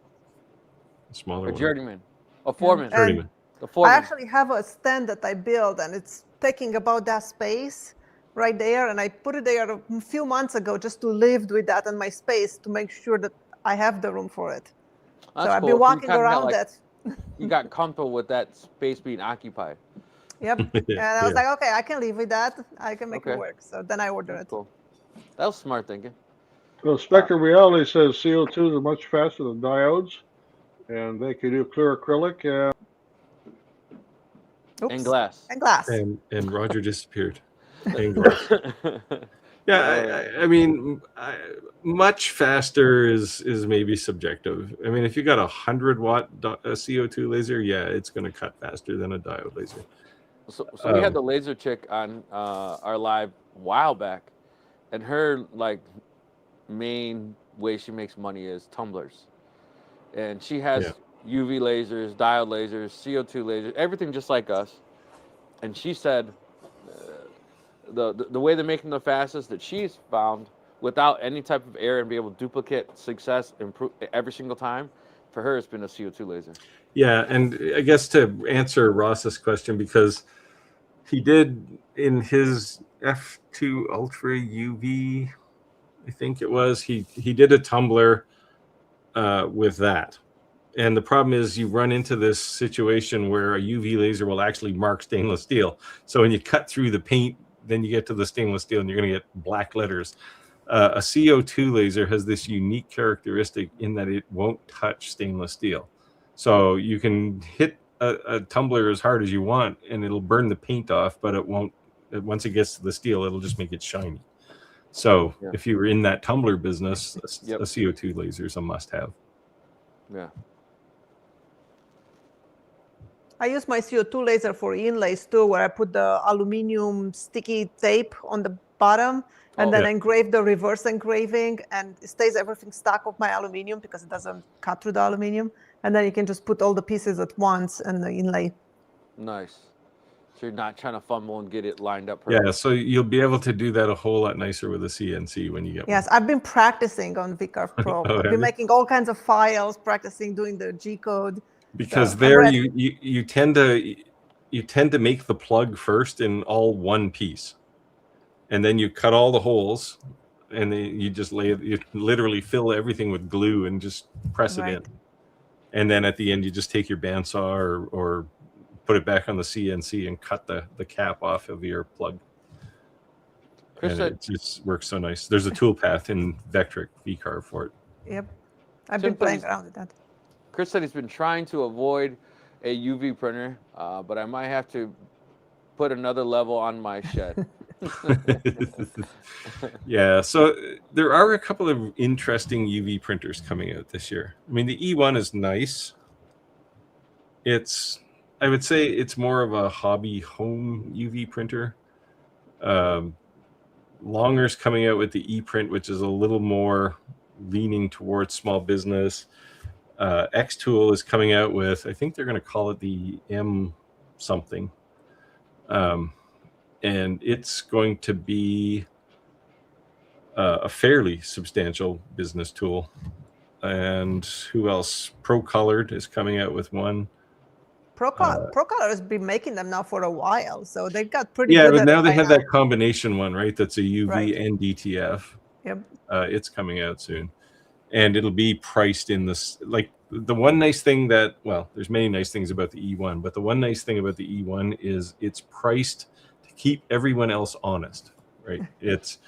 A smaller one. Journeyman. A Foreman. Journeyman. The Foreman. I actually have a stand that I built, and it's taking about that space right there. And I put it there a few months ago just to live with that in my space to make sure that I have the room for it. That's so I've been walking around that. You got comfortable with that space being occupied. Yep. And I was like, okay, I can live with that. I can make it work. So then I ordered it. Cool. That was smart thinking. So Spectrum Reality says CO2s are much faster than diodes, and they can do clear acrylic and glass. And glass. And Roger disappeared. And glass. Yeah, I mean, much faster is maybe subjective. I mean, if you got 100-watt CO2 laser, yeah, it's going to cut faster than a diode laser. So we had the laser chick on our live a while back, and her main way she makes money is tumblers, and she has UV lasers, diode lasers, CO2 lasers, everything just like us. And she said the way they're making the fastest that she's found without any type of error and be able to duplicate success improve every single time, for her it's been a CO2 laser. Yeah, and I guess to answer Ross's question, because he did in his F2 Ultra UV, I think it was, he did a tumbler with that. And the problem is you run into this situation where a UV laser will actually mark stainless steel. So when you cut through the paint, then you get to the stainless steel and you're going to get black letters. A CO2 laser has this unique characteristic in that it won't touch stainless steel. So you can hit a tumbler as hard as you want and it'll burn the paint off, but it won't, once it gets to the steel, it'll just make it shiny. So if you were in that tumbler business, a CO2 laser is a must have. Yeah. I use my CO2 laser for inlays too, where I put the aluminum sticky tape on the bottom and then Yeah. engrave the reverse engraving, and it stays everything stuck of my aluminum because it doesn't cut through the aluminum. And then you can just put all the pieces at once and the inlay. Nice. So you're not trying to fumble and get it lined up perfect. Yeah, so you'll be able to do that a whole lot nicer with a CNC when you get Yes, one. I've been practicing on VCarve Pro. Oh, I've have been you? making all kinds of files, practicing doing the G code. Because So I'm there ready. you tend to make the plug first in all one piece, and then you cut all the holes, and then you just you literally fill everything with glue and just press it in, Right. and then at the end you just take your bandsaw or put it back on the CNC and cut the cap off of your plug. Chris And said, it just works so nice. There's a toolpath in Vectric VCarve for it. Yep. I've Tim been playing said around with that. Chris said he's been trying to avoid a UV printer, but I might have to put another level on my shed. Yeah, so there are a couple of interesting UV printers coming out this year. I mean, the E1 is nice. I would say it's more of a hobby home UV printer. Longer's coming out with the ePrint, which is a little more leaning towards small business. Xtool is coming out with, I think they're going to call it the M something. And it's going to be a fairly substantial business tool. And who else? ProColored is coming out with one. ProColor has been making them now for a while, so they've got pretty Yeah, good but at now it they by have now. that combination one, right? That's a UV Right. and DTF. Yep. It's coming out soon, and it'll be priced in this. Like the one nice thing that, well, there's many nice things about the E1, but the one nice thing about the E1 is it's priced to keep everyone else honest, right? It's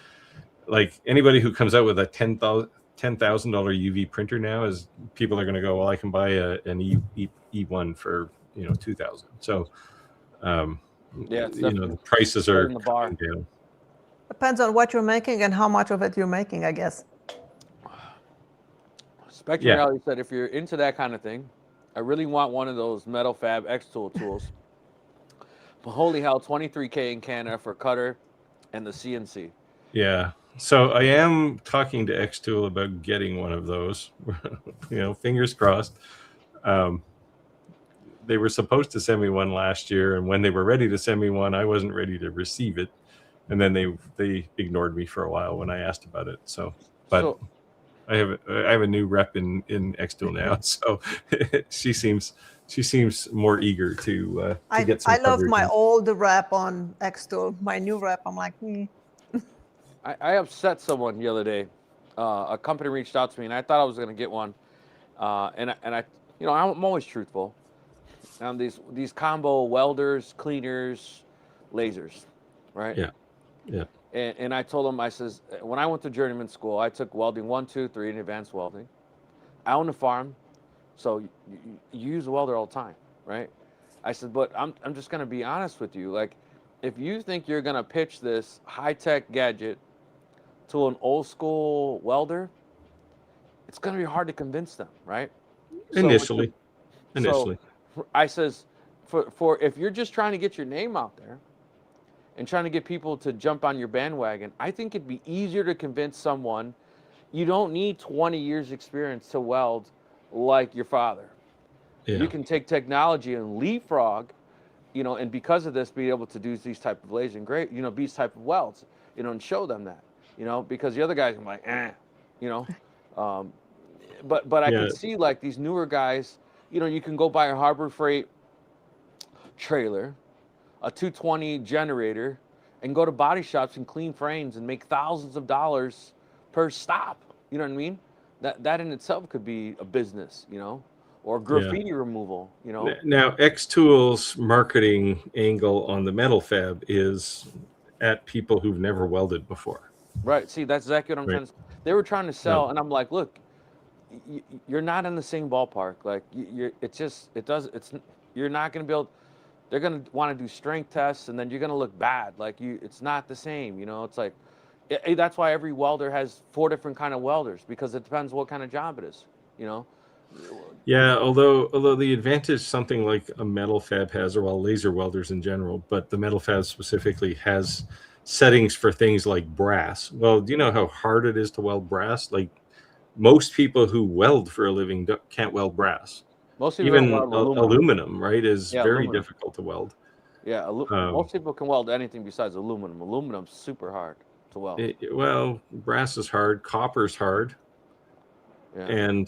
like anybody who comes out with a $10,000 UV printer now is people are going to go, well, I can buy an E1 for $2,000. So Yeah, it's the prices are setting the bar. coming down. Depends on what you're making and how much of it you're making, I guess. Spectrum Yeah. Reality said, if you're into that kind of thing, I really want one of those Metal Fab Xtool tools. But holy hell, 23K in Canada for cutter and the CNC. Yeah. So I am talking to Xtool about getting one of those. Fingers crossed. They were supposed to send me one last year, and when they were ready to send me one, I wasn't ready to receive it. And then they ignored me for a while when I asked about it. But I have a new rep in Xtool now, so she seems more eager to get some. I love my old rep on Xtool. My new rep, I'm like, I upset someone the other day. A company reached out to me, and I thought I was going to get one. And I'm always truthful. These combo welders, cleaners, lasers, right? Yeah. Yeah. And I told them, I says, when I went to journeyman school, I took welding 1, 2, 3 in advanced welding. I own a farm, so you use a welder all the time, right? I said, but I'm just going to be honest with you. Like, if you think you're going to pitch this high-tech gadget to an old-school welder, it's going to be hard to convince them, right? Initially. So I says, for if you're just trying to get your name out there and trying to get people to jump on your bandwagon, I think it'd be easier to convince someone you don't need 20 years experience to weld like your father. Yeah. You can take technology and leapfrog, and because of this, be able to do these type of lasers and these type of welds, and show them that, because the other guys are like, but I can see like these newer guys, you can go buy a Harbor Freight trailer, a 220 generator, and go to body shops and clean frames and make thousands of dollars per stop. You know what I mean? That in itself could be a business, or graffiti removal, Now, Xtool's marketing angle on the Metal Fab is at people who've never welded before. Right. See, that's exactly what I'm trying to. They were trying to sell, and I'm like, look, you're not in the same ballpark. Like, you're not going to be able. They're going to want to do strength tests, and then you're going to look bad. Like, it's not the same. It's like, that's why every welder has 4 different kind of welders, because it depends what kind of job it is. Yeah, although the advantage something like a metal fab has, or well, laser welders in general, but the metal fab specifically has settings for things like brass. Well, do you know how hard it is to weld brass? Like most people who weld for a living can't weld brass. Most people don't Even weld aluminum. aluminum, right, is Yeah, very aluminum. difficult to weld. Yeah, Um, most people can weld anything besides aluminum. Aluminum's super hard to weld. well, brass is hard, copper's hard, Yeah. and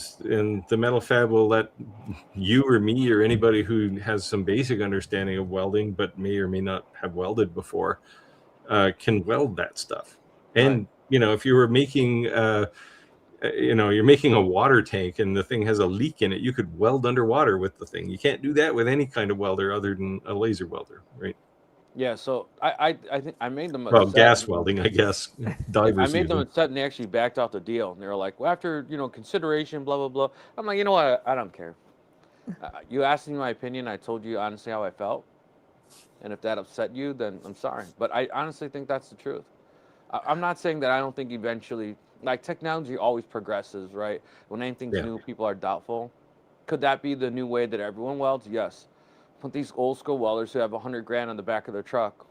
the metal fab will let you or me or anybody who has some basic understanding of welding but may or may not have welded before can weld that stuff. And Right. you know, if you were making you're making a water tank and the thing has a leak in it, you could weld underwater with the thing. You can't do that with any kind of welder other than a laser welder, right? Yeah, so I think I made them Well, upset. gas welding, I guess. I Divers made use them them. upset, and they actually backed out the deal. And they were like, "Well, after consideration, blah blah blah." I'm like, you know what? I don't care. You asked me my opinion. I told you honestly how I felt, and if that upset you, then I'm sorry. But I honestly think that's the truth. I'm not saying that I don't think eventually, like technology always progresses, right? When anything's Yeah. new, people are doubtful. Could that be the new way that everyone welds? Yes. But these old school welders who have 100 grand on the back of their truck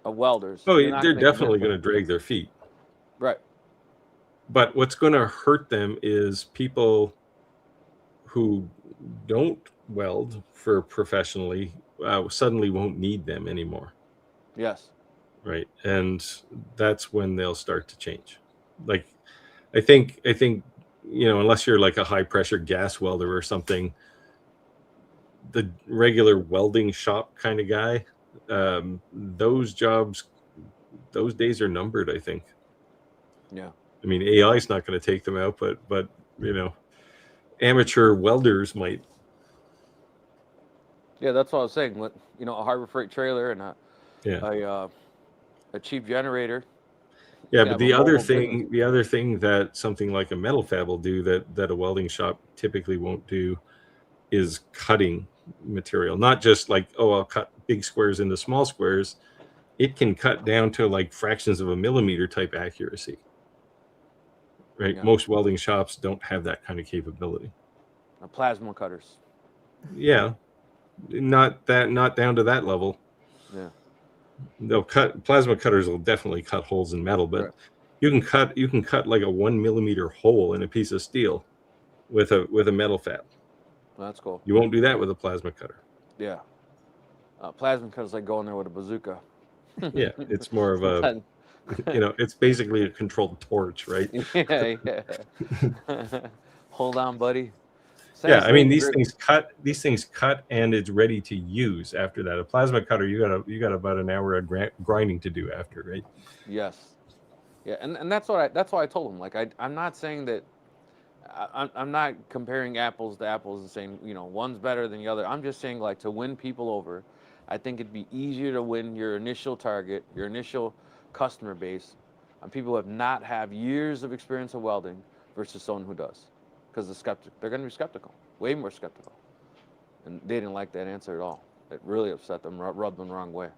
of welders, Oh, they're not they're gonna get definitely going to different. drag their feet. Right. But what's going to hurt them is people who don't weld for professionally suddenly won't need them anymore, Yes. right? And that's when they'll start to change. Like I think unless you're like a high pressure gas welder or something, the regular welding shop kind of guy, those jobs, those days are numbered, I think. Yeah. I mean, AI is not going to take them out, but amateur welders might. Yeah, that's what I was saying. A Harbor Freight trailer and Yeah. a cheap generator. Yeah, can but have a mobile business. the other thing that something like a metal fab will do that a welding shop typically won't do is cutting material. Not just like, oh, I'll cut big squares into small squares. It can cut down to like fractions of a millimeter type accuracy. Right? Yeah. Most welding shops don't have that kind of capability. Plasma cutters. Yeah. Not down to that level. Yeah. They'll cut, plasma cutters will definitely cut holes in metal, but Right. you can cut like a 1 millimeter hole in a piece of steel with a metal fab. Well, that's cool. You won't do that with a plasma cutter. Yeah. Plasma cutters like going there with a bazooka. Yeah, it's more of a it's basically a controlled torch, right? Yeah. Hold on, buddy. Yeah, I mean these things cut and it's ready to use after that. A plasma cutter, you got about an hour of grinding to do after, right? Yes. Yeah, and that's why I told him. Like I'm not saying that I'm not comparing apples to apples and saying one's better than the other. I'm just saying like to win people over, I think it'd be easier to win your initial target, your initial customer base, on people who have not have years of experience of welding versus someone who does, because they're going to be skeptical, way more skeptical, and they didn't like that answer at all. It really upset them, rubbed them the wrong way.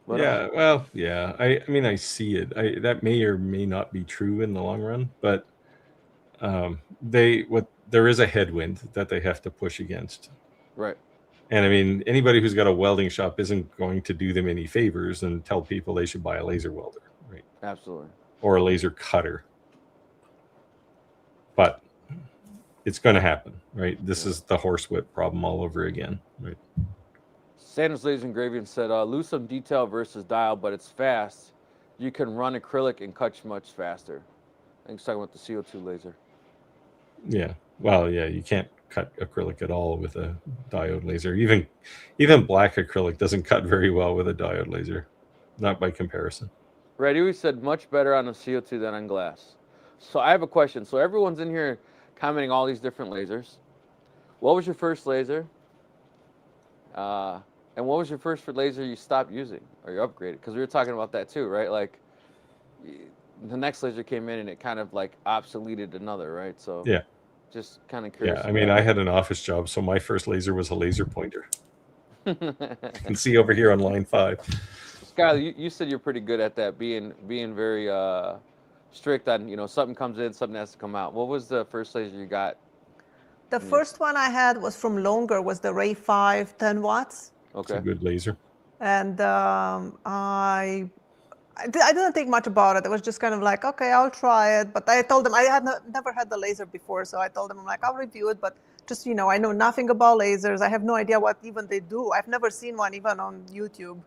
But, yeah, well, yeah. I mean, I see it. That may or may not be true in the long run, but there is a headwind that they have to push against. Right. And I mean, anybody who's got a welding shop isn't going to do them any favors and tell people they should buy a laser welder, right? Absolutely. Or a laser cutter. But it's going to happen, right? This is the horsewhip problem all over again, right? Sanders Laser Engraving said, lose some detail versus dial, but it's fast. You can run acrylic and cut much faster. I think he's talking about the CO2 laser. Yeah. Well, yeah, you can't cut acrylic at all with a diode laser. Even black acrylic doesn't cut very well with a diode laser. Not by comparison. Reddy said much better on the CO2 than on glass. So I have a question. So everyone's in here commenting all these different lasers. What was your first laser? And what was your first laser you stopped using or you upgraded? Because we were talking about that too, right? Like the next laser came in and it kind of like obsoleted another, right? So yeah, just kind of curious. Yeah, I mean, I had an office job, so my first laser was a laser pointer. You can see over here on line 5. Skyler, you said you're pretty good at that, being very strict on, you know, something comes in, something has to come out. What was the first laser you got? The first one I had was from Longer, was the Ray 5, 10 watts. It's a Okay. good laser. And I didn't think much about it. It was just kind of like, okay, I'll try it. But I told them I had never had the laser before. So I told them, I'm like, I'll review it. But just, you know, I know nothing about lasers. I have no idea what even they do. I've never seen one even on YouTube.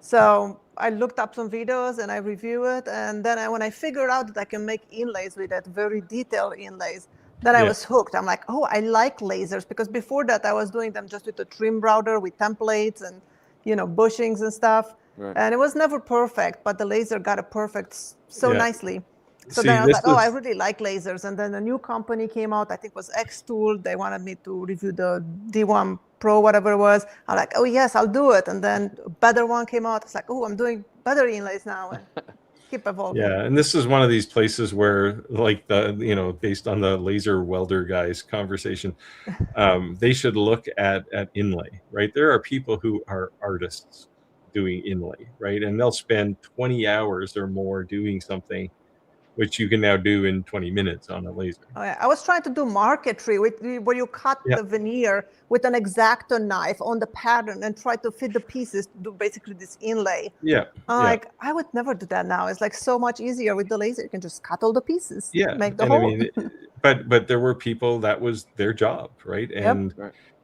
So I looked up some videos and I review it. And then when I figured out that I can make inlays with it, very detailed inlays, then I was hooked. I'm like, oh, I like lasers, because before that I was doing them just with a trim router with templates and, you know, bushings and stuff. Right. And it was never perfect, but the laser got it perfect so nicely. So See, then I was this like, oh, I is- really like lasers. And then a new company came out, I think it was X Tool. They wanted me to review the D1 Pro, whatever it was. I'm like, oh yes, I'll do it. And then a better one came out. It's like, oh, I'm doing better inlays now. And keep evolving. Yeah, and this is one of these places where, like, the, you know, based on the laser welder guys conversation, they should look at inlay, right? There are people who are artists doing inlay, right? And they'll spend 20 hours or more doing something which you can now do in 20 minutes on a laser. Oh, yeah. I was trying to do marquetry where you cut the veneer with an X-Acto knife on the pattern and try to fit the pieces to do basically this inlay. Like, I would never do that now. It's like so much easier with the laser. You can just cut all the pieces. Make the and hole. I mean, but there were people that was their job, right? And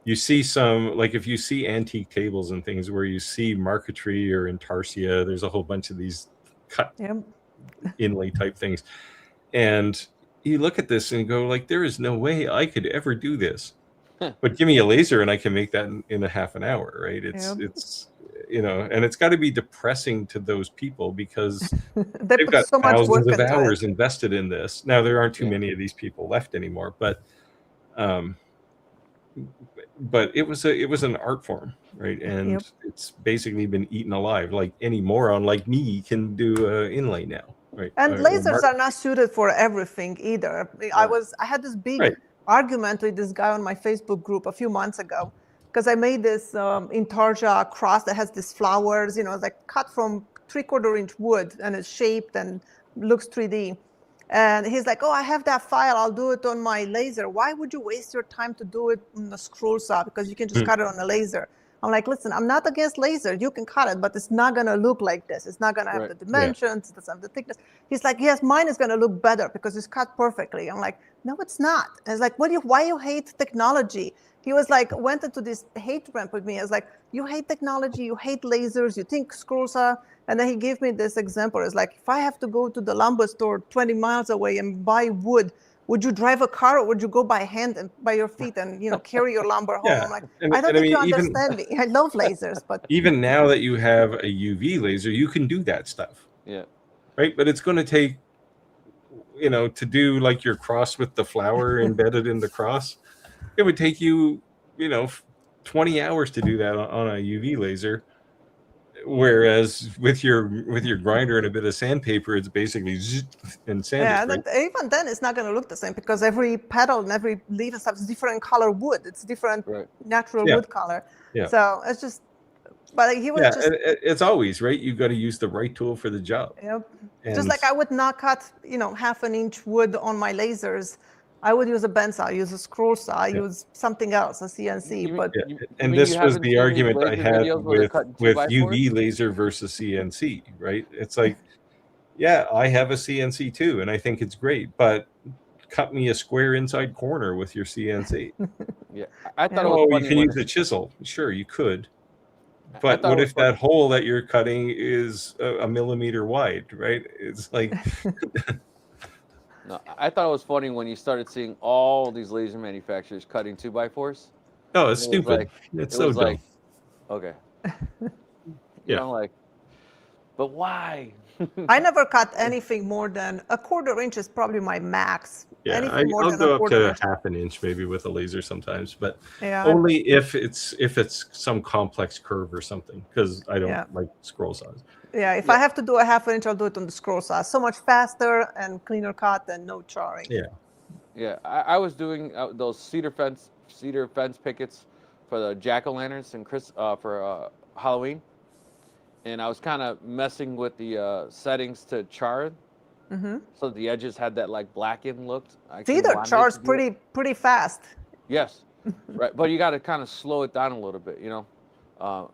you see some, like, if you see antique tables and things where you see marquetry or intarsia, there's a whole bunch of these cut inlay type things, and you look at this and go, like, there is no way I could ever do this. But give me a laser and I can make that in a half an hour, right? It's you know, and it's got to be depressing to those people because they've got so much thousands work of into hours it. invested in this. Now there aren't too many of these people left anymore, but it was an art form, right? And it's basically been eaten alive. Like any moron like me can do inlay now, right? And lasers are not suited for everything either. I had this big argument with this guy on my Facebook group a few months ago because I made this intarsia cross that has these flowers, you know, it's like cut from 3/4 inch wood and it's shaped and looks 3D. And he's like, oh, I have that file. I'll do it on my laser. Why would you waste your time to do it on a scroll saw? Because you can just cut it on a laser. I'm like, listen, I'm not against laser. You can cut it, but it's not going to look like this. It's not going to have the dimensions. It doesn't have the thickness. He's like, yes, mine is going to look better because it's cut perfectly. I'm like, no, it's not. And it's like, why you hate technology? He was like, went into this hate rant with me. I was like, you hate technology, you hate lasers, you think scroll saw. And then he gave me this example. It's like, if I have to go to the lumber store 20 miles away and buy wood, would you drive a car or would you go by hand and by your feet and, you know, carry your lumber home? I'm like, I don't think you understand me. I love lasers, but even now that you have a UV laser, you can do that stuff. Yeah. Right. But it's going to take, you know, to do like your cross with the flower embedded in the cross. It would take you, you know, 20 hours to do that on a UV laser. Whereas with your grinder and a bit of sandpaper, it's basically and sand. Yeah, even then it's not going to look the same because every pedal and every leaf and stuff is different color wood. It's different natural wood color. Yeah. So it's just, but he was just. It's always right. You've got to use the right tool for the job. Yep. Just like I would not cut, you know, 1/2 inch wood on my lasers. I would use a bend saw, use a scroll saw, use something else, a CNC. And this was the argument I had with UV laser versus CNC, right? It's like, yeah, I have a CNC too, and I think it's great, but cut me a square inside corner with your CNC. I thought it was funny. You can use a chisel. Sure, you could. But what if that hole that you're cutting is a millimeter wide, right? It's like... No, I thought it was funny when you started seeing all these laser manufacturers cutting 2x4s. Oh, it's stupid. It's so dumb. Like, okay. You know, like, but why? I never cut anything more than 1/4 inch is probably my max. Yeah, I'll go up to 1/2 inch maybe with a laser sometimes, but only if it's some complex curve or something, because I don't like scroll saws. Yeah, if I have to do a 1/2 inch, I'll do it on the scroll saw. So much faster and cleaner cut and no charring. Yeah. I was doing those cedar fence pickets for the jack-o'-lanterns and for Halloween, and I was kind of messing with the settings to char So the edges had that like blackened look. I See, can the laminate char's to do it. pretty fast. Yes, right. But you got to kind of slow it down a little bit, you know.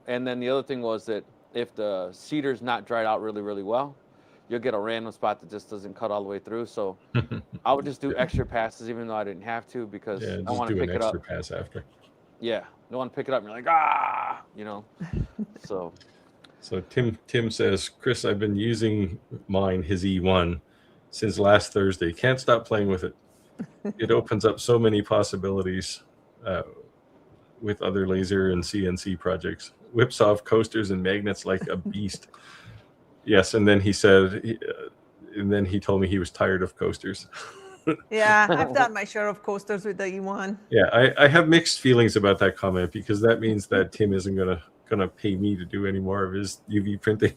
And then the other thing was that if the cedar's not dried out really, really well, you'll get a random spot that just doesn't cut all the way through. So I would just do extra passes, even though I didn't have to, because Yeah, I just want to do an pick it up. extra pass after. Yeah, you want to pick it up, and you're like, you know. So Tim says, Chris, I've been using his E1, since last Thursday. Can't stop playing with it. It opens up so many possibilities with other laser and CNC projects. Whips off coasters and magnets like a beast. Yes, and then he said, and then he told me he was tired of coasters. Yeah, I've done my share of coasters with the E1. Yeah, I have mixed feelings about that comment, because that means that Tim isn't gonna pay me to do any more of his UV printing.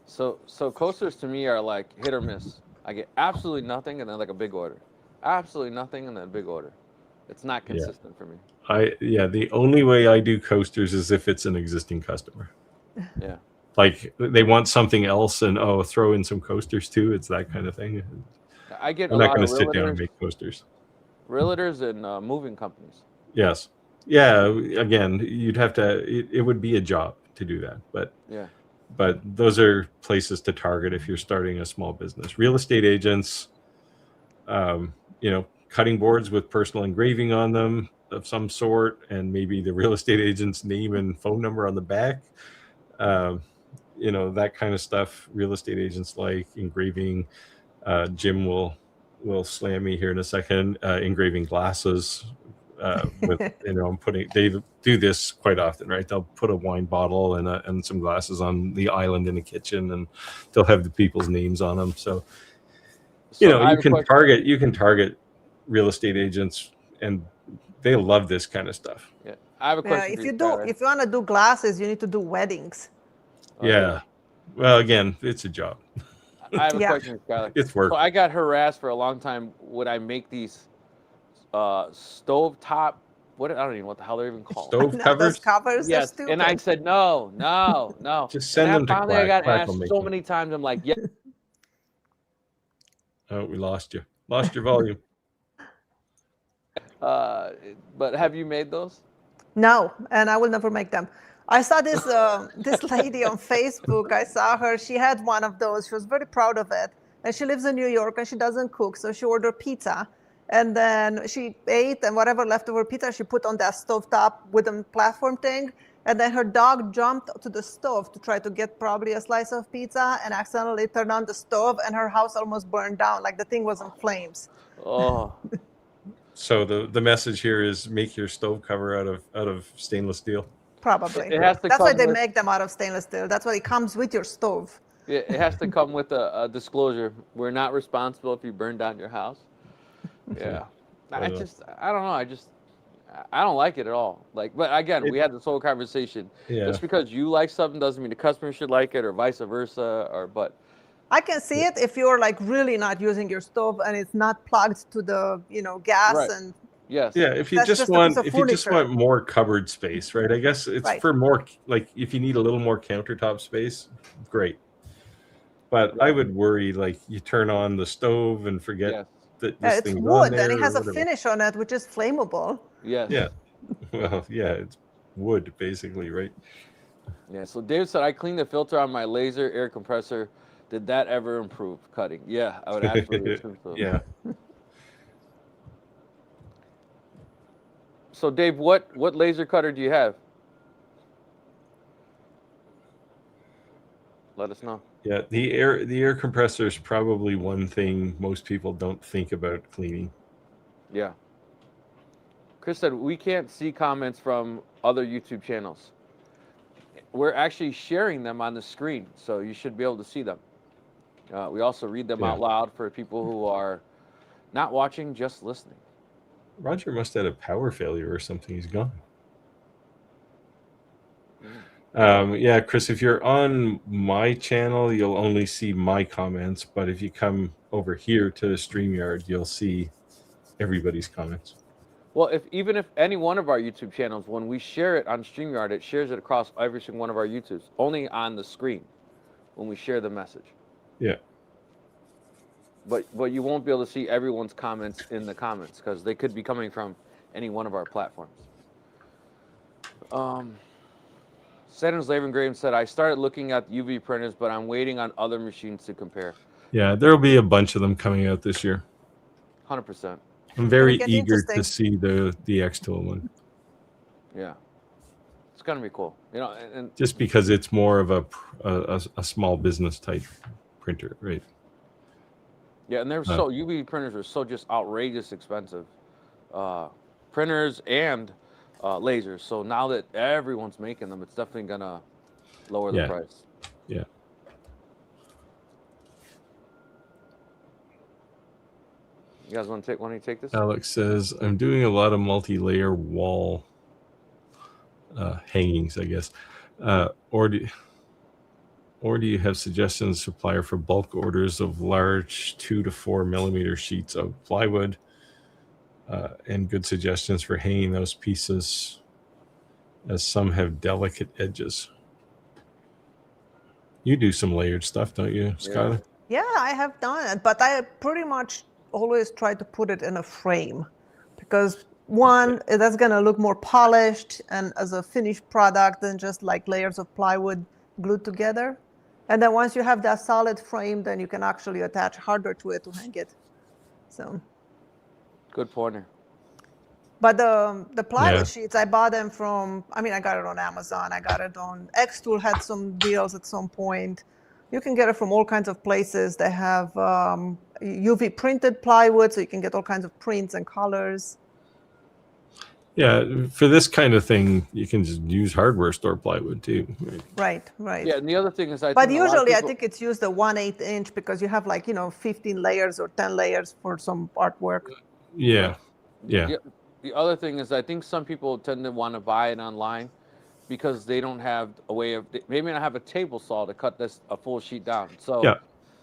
So coasters to me are like hit or miss. I get absolutely nothing, and then like a big order. Absolutely nothing, and then a big order. It's not consistent for me. The only way I do coasters is if it's an existing customer. Yeah. Like they want something else, and throw in some coasters too. It's that kind of thing. I get I'm not going to sit down and make coasters. Realtors and moving companies. Yes. Yeah. Again, you'd have to. It would be a job to do that, but yeah. But those are places to target if you're starting a small business. Real estate agents, cutting boards with personal engraving on them of some sort, and maybe the real estate agent's name and phone number on the back. That kind of stuff. Real estate agents like engraving. Jim will slam me here in a second. Engraving glasses. They do this quite often, right? They'll put a wine bottle and some glasses on the island in the kitchen, and they'll have the people's names on them. So you can target real estate agents, and they love this kind of stuff. Yeah, I have a question. If you want to do glasses, you need to do weddings. Okay. Yeah. Well, again, it's a job. I have a question, Skylar. It's work. So I got harassed for a long time. Would I make these stove top? I don't even know what the hell they're even called. Stove covers. Those covers. Yes, and I said no. Just send them to finally, I got Quack asked so many times. I'm like, yeah. Oh, we lost you. Lost your volume. But have you made those? No, and I will never make them. I saw this this lady on Facebook. I saw her. She had one of those. She was very proud of it. And she lives in New York, and she doesn't cook, so she ordered pizza. And then she ate, and whatever leftover pizza she put on that stovetop wooden platform thing. And then her dog jumped to the stove to try to get probably a slice of pizza, and accidentally turned on the stove, and her house almost burned down. Like the thing was in flames. Oh. So the message here is make your stove cover out of stainless steel. Probably. That's why they make them out of stainless steel. That's why it comes with your stove. Yeah, it has to come with a disclosure. We're not responsible if you burn down your house. Yeah. I don't know. I don't like it at all. But again, we had this whole conversation. Yeah. Just because you like something doesn't mean the customer should like it, or vice versa. I can see it if you're really not using your stove and it's not plugged to the gas right. and. Yes. Yeah, if you just want more cupboard space, right? I guess it's for more, if you need a little more countertop space, great. But I would worry you turn on the stove and forget that this it's thing's wood, on there, and it has a finish on it which is flammable. Yes. Yeah. Well, yeah, it's wood basically, right? Yeah. So David said I cleaned the filter on my laser air compressor. Did that ever improve cutting? Yeah, I would absolutely assume so. Yeah. So Dave, what laser cutter do you have? Let us know. Yeah, the air compressor is probably one thing most people don't think about cleaning. Yeah. Chris said we can't see comments from other YouTube channels. We're actually sharing them on the screen, so you should be able to see them. We also read them out loud for people who are not watching, just listening. Roger must have had a power failure or something. He's gone. Yeah, Chris, if you're on my channel, you'll only see my comments. But if you come over here to StreamYard, you'll see everybody's comments. Well, even if any one of our YouTube channels, when we share it on StreamYard, it shares it across every single one of our YouTubes, only on the screen when we share the message. Yeah. but you won't be able to see everyone's comments in the comments because they could be coming from any one of our platforms. Saturn's Labor Engraving said, I started looking at UV printers, but I'm waiting on other machines to compare. Yeah, there'll be a bunch of them coming out this year. 100%. I'm very get eager to interesting. see the X-Tool one. Yeah. It's going to be cool. You know, and Just because it's more of a small business type printer, right? yeah, and they're UV printers are so just outrageous expensive. Printers and lasers. So now that everyone's making them, it's definitely going to lower the price. Yeah. You guys want to take this? Alex says, I'm doing a lot of multi-layer wall hangings, I guess. Or do you have suggestions, supplier, for bulk orders of large 2 to 4 millimeter sheets of plywood, and good suggestions for hanging those pieces, as some have delicate edges? You do some layered stuff, don't you, Skylar? Yeah, I have done it, but I pretty much always try to put it in a frame because one, that's going to look more polished and as a finished product than just like layers of plywood glued together. And then once you have that solid frame, then you can actually attach hardware to it to hang it. So Good pointer. but the plywood sheets, I bought them from, I got it on Amazon. I got it on Xtool, had some deals at some point. You can get it from all kinds of places. They have UV printed plywood, so you can get all kinds of prints and colors. Yeah, for this kind of thing, you can just use hardware store plywood too. Right. Yeah, and the other thing is But usually I think it's used a 1/8 inch because you have 15 layers or 10 layers for some artwork. Yeah. The other thing is I think some people tend to want to buy it online because they don't have a way of, maybe not have a table saw to cut a full sheet down. So,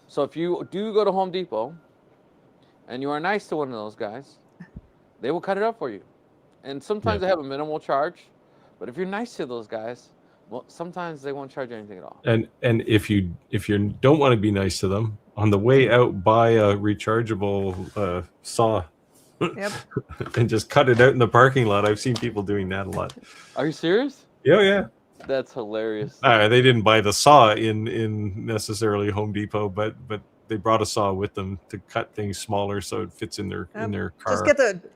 so if you do go to Home Depot and you are nice to one of those guys, they will cut it up for you. And sometimes they have a minimal charge, but if you're nice to those guys, well, sometimes they won't charge you anything at all. And if you don't want to be nice to them, on the way out, buy a rechargeable saw. Yep. And just cut it out in the parking lot. I've seen people doing that a lot. Are you serious? Yeah. That's hilarious. They didn't buy the saw in necessarily Home Depot, but they brought a saw with them to cut things smaller so it fits in their car. Just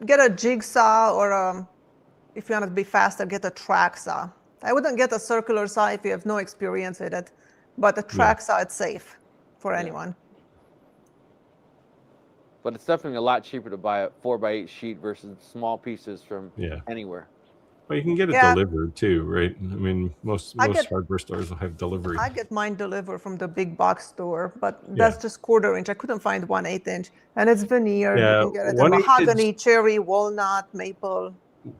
get a jigsaw, or if you want to be faster, get a track saw. I wouldn't get a circular saw if you have no experience with it, but a track saw, it's safe for anyone. But it's definitely a lot cheaper to buy a 4x8 sheet versus small pieces from anywhere. Well, you can get it delivered too, right? Most hardware stores will have delivery. I get mine delivered from the big box store, but that's just 1/4 inch. I couldn't find 1/8 inch, and it's veneer. Yeah, you can get it in mahogany, cherry, walnut, maple.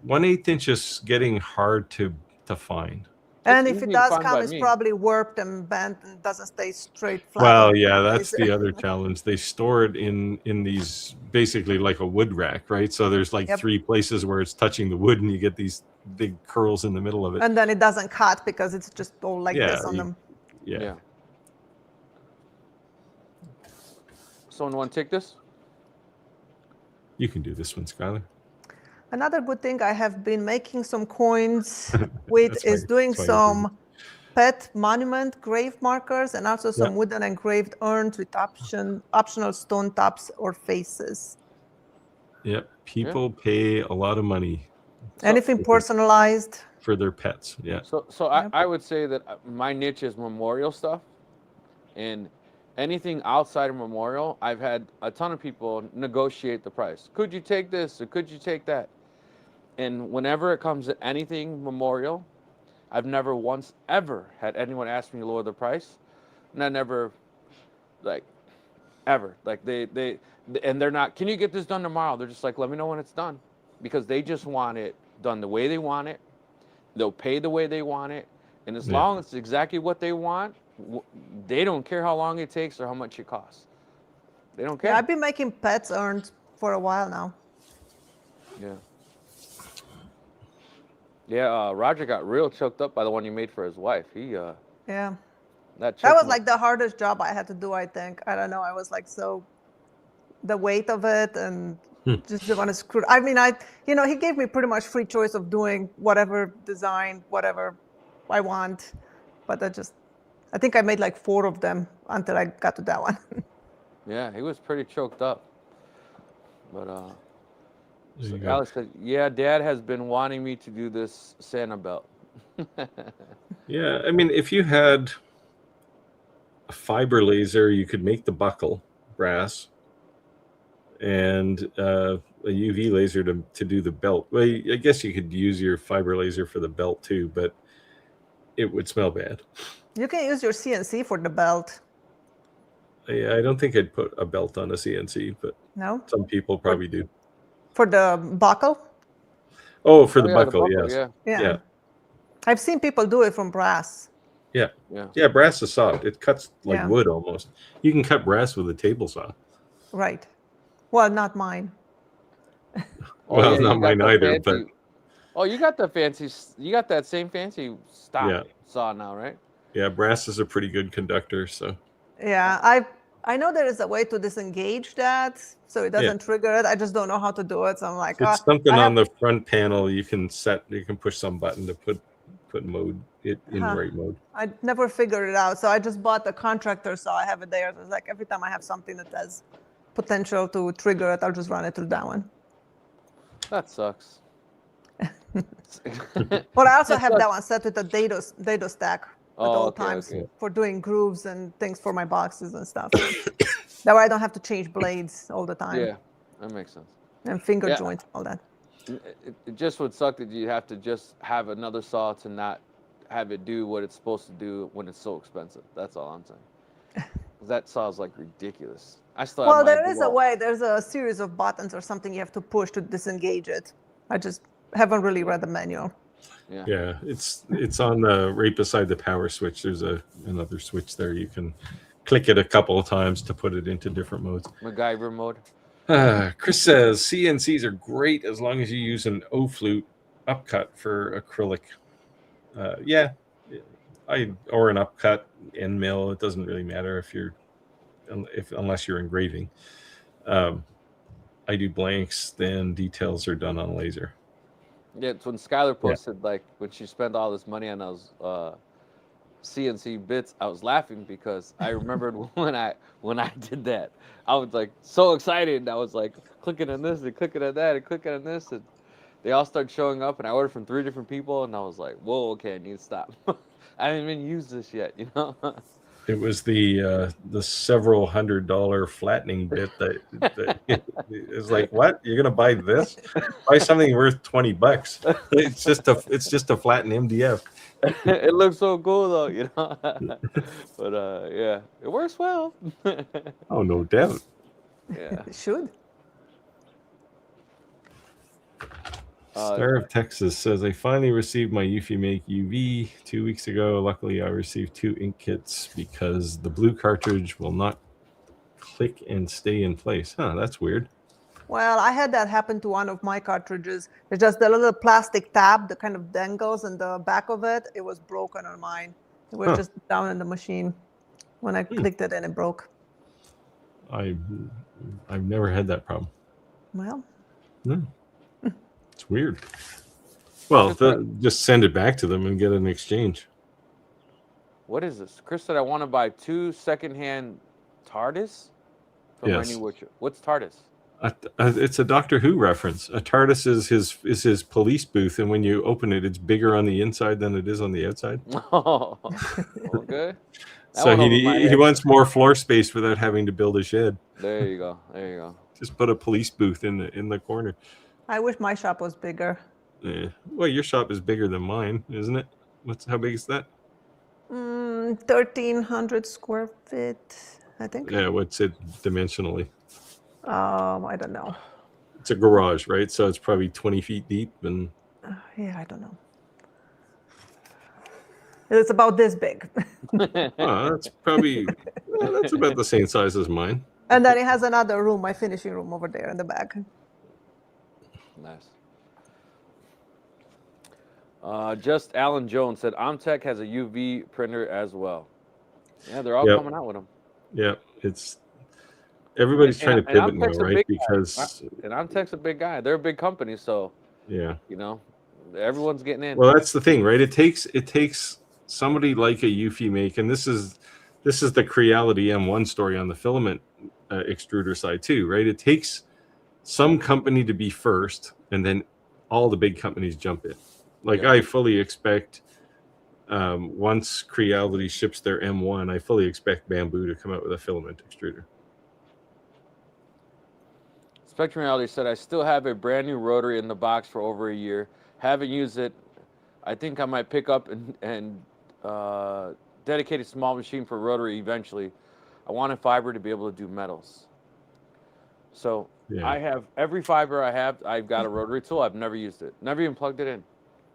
1/8 inch is getting hard to find. And if it does come, it's probably warped and bent and doesn't stay straight flat. Well, yeah, that's the other challenge. They store it in these basically like a wood rack, right? So there's like 3 places where it's touching the wood, and you get these big curls in the middle of it. And then it doesn't cut because it's just all like this on them. Yeah. Someone want to take this? You can do this one, Skylar. Another good thing I have been making some coins with is doing some pet monument grave markers and also some wooden engraved urns with optional stone tops or faces. Yep. People pay a lot of money. Anything personalized. For their pets, So I would say that my niche is memorial stuff. And anything outside of memorial, I've had a ton of people negotiate the price. Could you take this or could you take that? And whenever it comes to anything memorial, I've never once ever had anyone ask me to lower the price. And I never, ever. And they're not, can you get this done tomorrow? They're just like, let me know when it's done. Because they just want it done the way they want it. They'll pay the way they want it. And as long as it's exactly what they want, they don't care how long it takes or how much it costs. They don't care. Yeah, I've been making pets urns for a while now. Yeah, Roger got real choked up by the one you made for his wife. That That was like the hardest job I had to do, I think. I don't know. I was like so the weight of it and Hmm. just didn't want to screw. I mean, he gave me pretty much free choice of doing whatever design, whatever I want, but I think I made like 4 of them until I got to that one. Yeah, he was pretty choked up. But There so you go. Alex said, "Yeah, Dad has been wanting me to do this Santa belt." Yeah, I mean, if you had a fiber laser, you could make the buckle brass, and a UV laser to do the belt. Well, I guess you could use your fiber laser for the belt too, but it would smell bad. You can use your CNC for the belt. I don't think I'd put a belt on a CNC, but No, some people probably do. for the buckle. Oh, for Oh, the yeah, buckle, yes. yeah, Yeah. Yeah. I've seen people do it from brass. Yeah. yeah. Yeah, brass is soft. It cuts like Yeah. wood almost. You can cut brass with a table saw. Right. Well, not mine. Well, yeah, not you got mine the either, fancy- Oh, you got the fancy. You got that same fancy stock Yeah. saw now, right? Yeah, brass is a pretty good conductor, so Yeah, I know there is a way to disengage that so it doesn't trigger it. I just don't know how to do it. So I'm like, it's something I on the front panel you can set. You can push some button to put mode it in Huh. right mode. I never figured it out. So I just bought the contractor saw. I have it there. So it's like every time I have something that has potential to trigger it, I'll just run it through that one. That sucks. But I also have that one set with a dado stack at all okay, times okay. for doing grooves and things for my boxes and stuff. That way I don't have to change blades all the time. Yeah, that makes sense. And finger Yeah. joints, all that. It just would suck that you have to just have another saw to not have it do what it's supposed to do when it's so expensive. That's all I'm saying. That saw is like ridiculous. I still have Well, my there is a DeWalt. way. There's a series of buttons or something you have to push to disengage it. I just haven't really read the manual. Yeah, it's on the right beside the power switch. There's another switch there. You can click it a couple of times to put it into different modes. MacGyver mode. Chris says CNCs are great as long as you use an O-flute upcut for acrylic. Yeah, or an upcut end mill. It doesn't really matter unless you're engraving. I do blanks, then details are done on laser. Yeah, it's when Skylar posted like when she spent all this money on those CNC bits, I was laughing because I remembered when I did that. I was like so excited, and I was like clicking on this and clicking on that and clicking on this, and they all started showing up, and I ordered from 3 different people, and I was like, whoa, okay, I need to stop. I haven't even used this yet, you know. It was the several $100 flattening bit that is like, what? You're gonna buy this? Buy something worth $20. It's just a flattened MDF. It looks so cool though, you know. But yeah, it works well. Oh, no doubt. Yeah. It should. Star of Texas says, I finally received my Eufy Make UV 2 weeks ago. Luckily, I received 2 ink kits because the blue cartridge will not click and stay in place. Huh, that's weird. Well, I had that happen to one of my cartridges. It's just the little plastic tab that kind of dangles in the back of it. It was broken on mine. It was just down in the machine. When I clicked it and it broke. I've never had that problem. Well, No. It's weird. Well, just send it back to them and get an exchange. What is this? Chris said I want to buy 2 secondhand TARDIS for my new Witcher. What's TARDIS? It's a Doctor Who reference. A TARDIS is his police booth, and when you open it, it's bigger on the inside than it is on the outside. Oh, okay. So he wants more floor space without having to build a shed. There you go. There you go. Just put a police booth in the corner. I wish my shop was bigger. Yeah. Well, your shop is bigger than mine, isn't it? How big is that? 1,300 square feet, I think. Yeah. What's it dimensionally? I don't know. It's a garage, right? So it's probably 20 feet deep, and Yeah, I don't know. It's about this big. that's probably that's about the same size as mine. And then it has another room, my finishing room over there in the back. Nice. Just Alan Jones said Amtech has a UV printer as well. Yeah, they're all coming out with them. Yeah, everybody's trying to And pivot now, Amtech's a right? big guy. Because And Amtech's a big guy. They're a big company, so yeah. you know, everyone's getting in. Well, that's the thing, right? It takes somebody like a Eufy make, and this is the Creality M1 story on the filament extruder side too, right? It takes some company to be first, and then all the big companies jump in. Like I fully expect once Creality ships their M1, I fully expect Bamboo to come out with a filament extruder. Spectrum Reality said, I still have a brand new rotary in the box for over a year. Haven't used it. I think I might pick up and dedicate a small machine for rotary eventually. I want a fiber to be able to do metals. So I have every fiber I have. I've got a rotary tool. I've never used it. Never even plugged it in.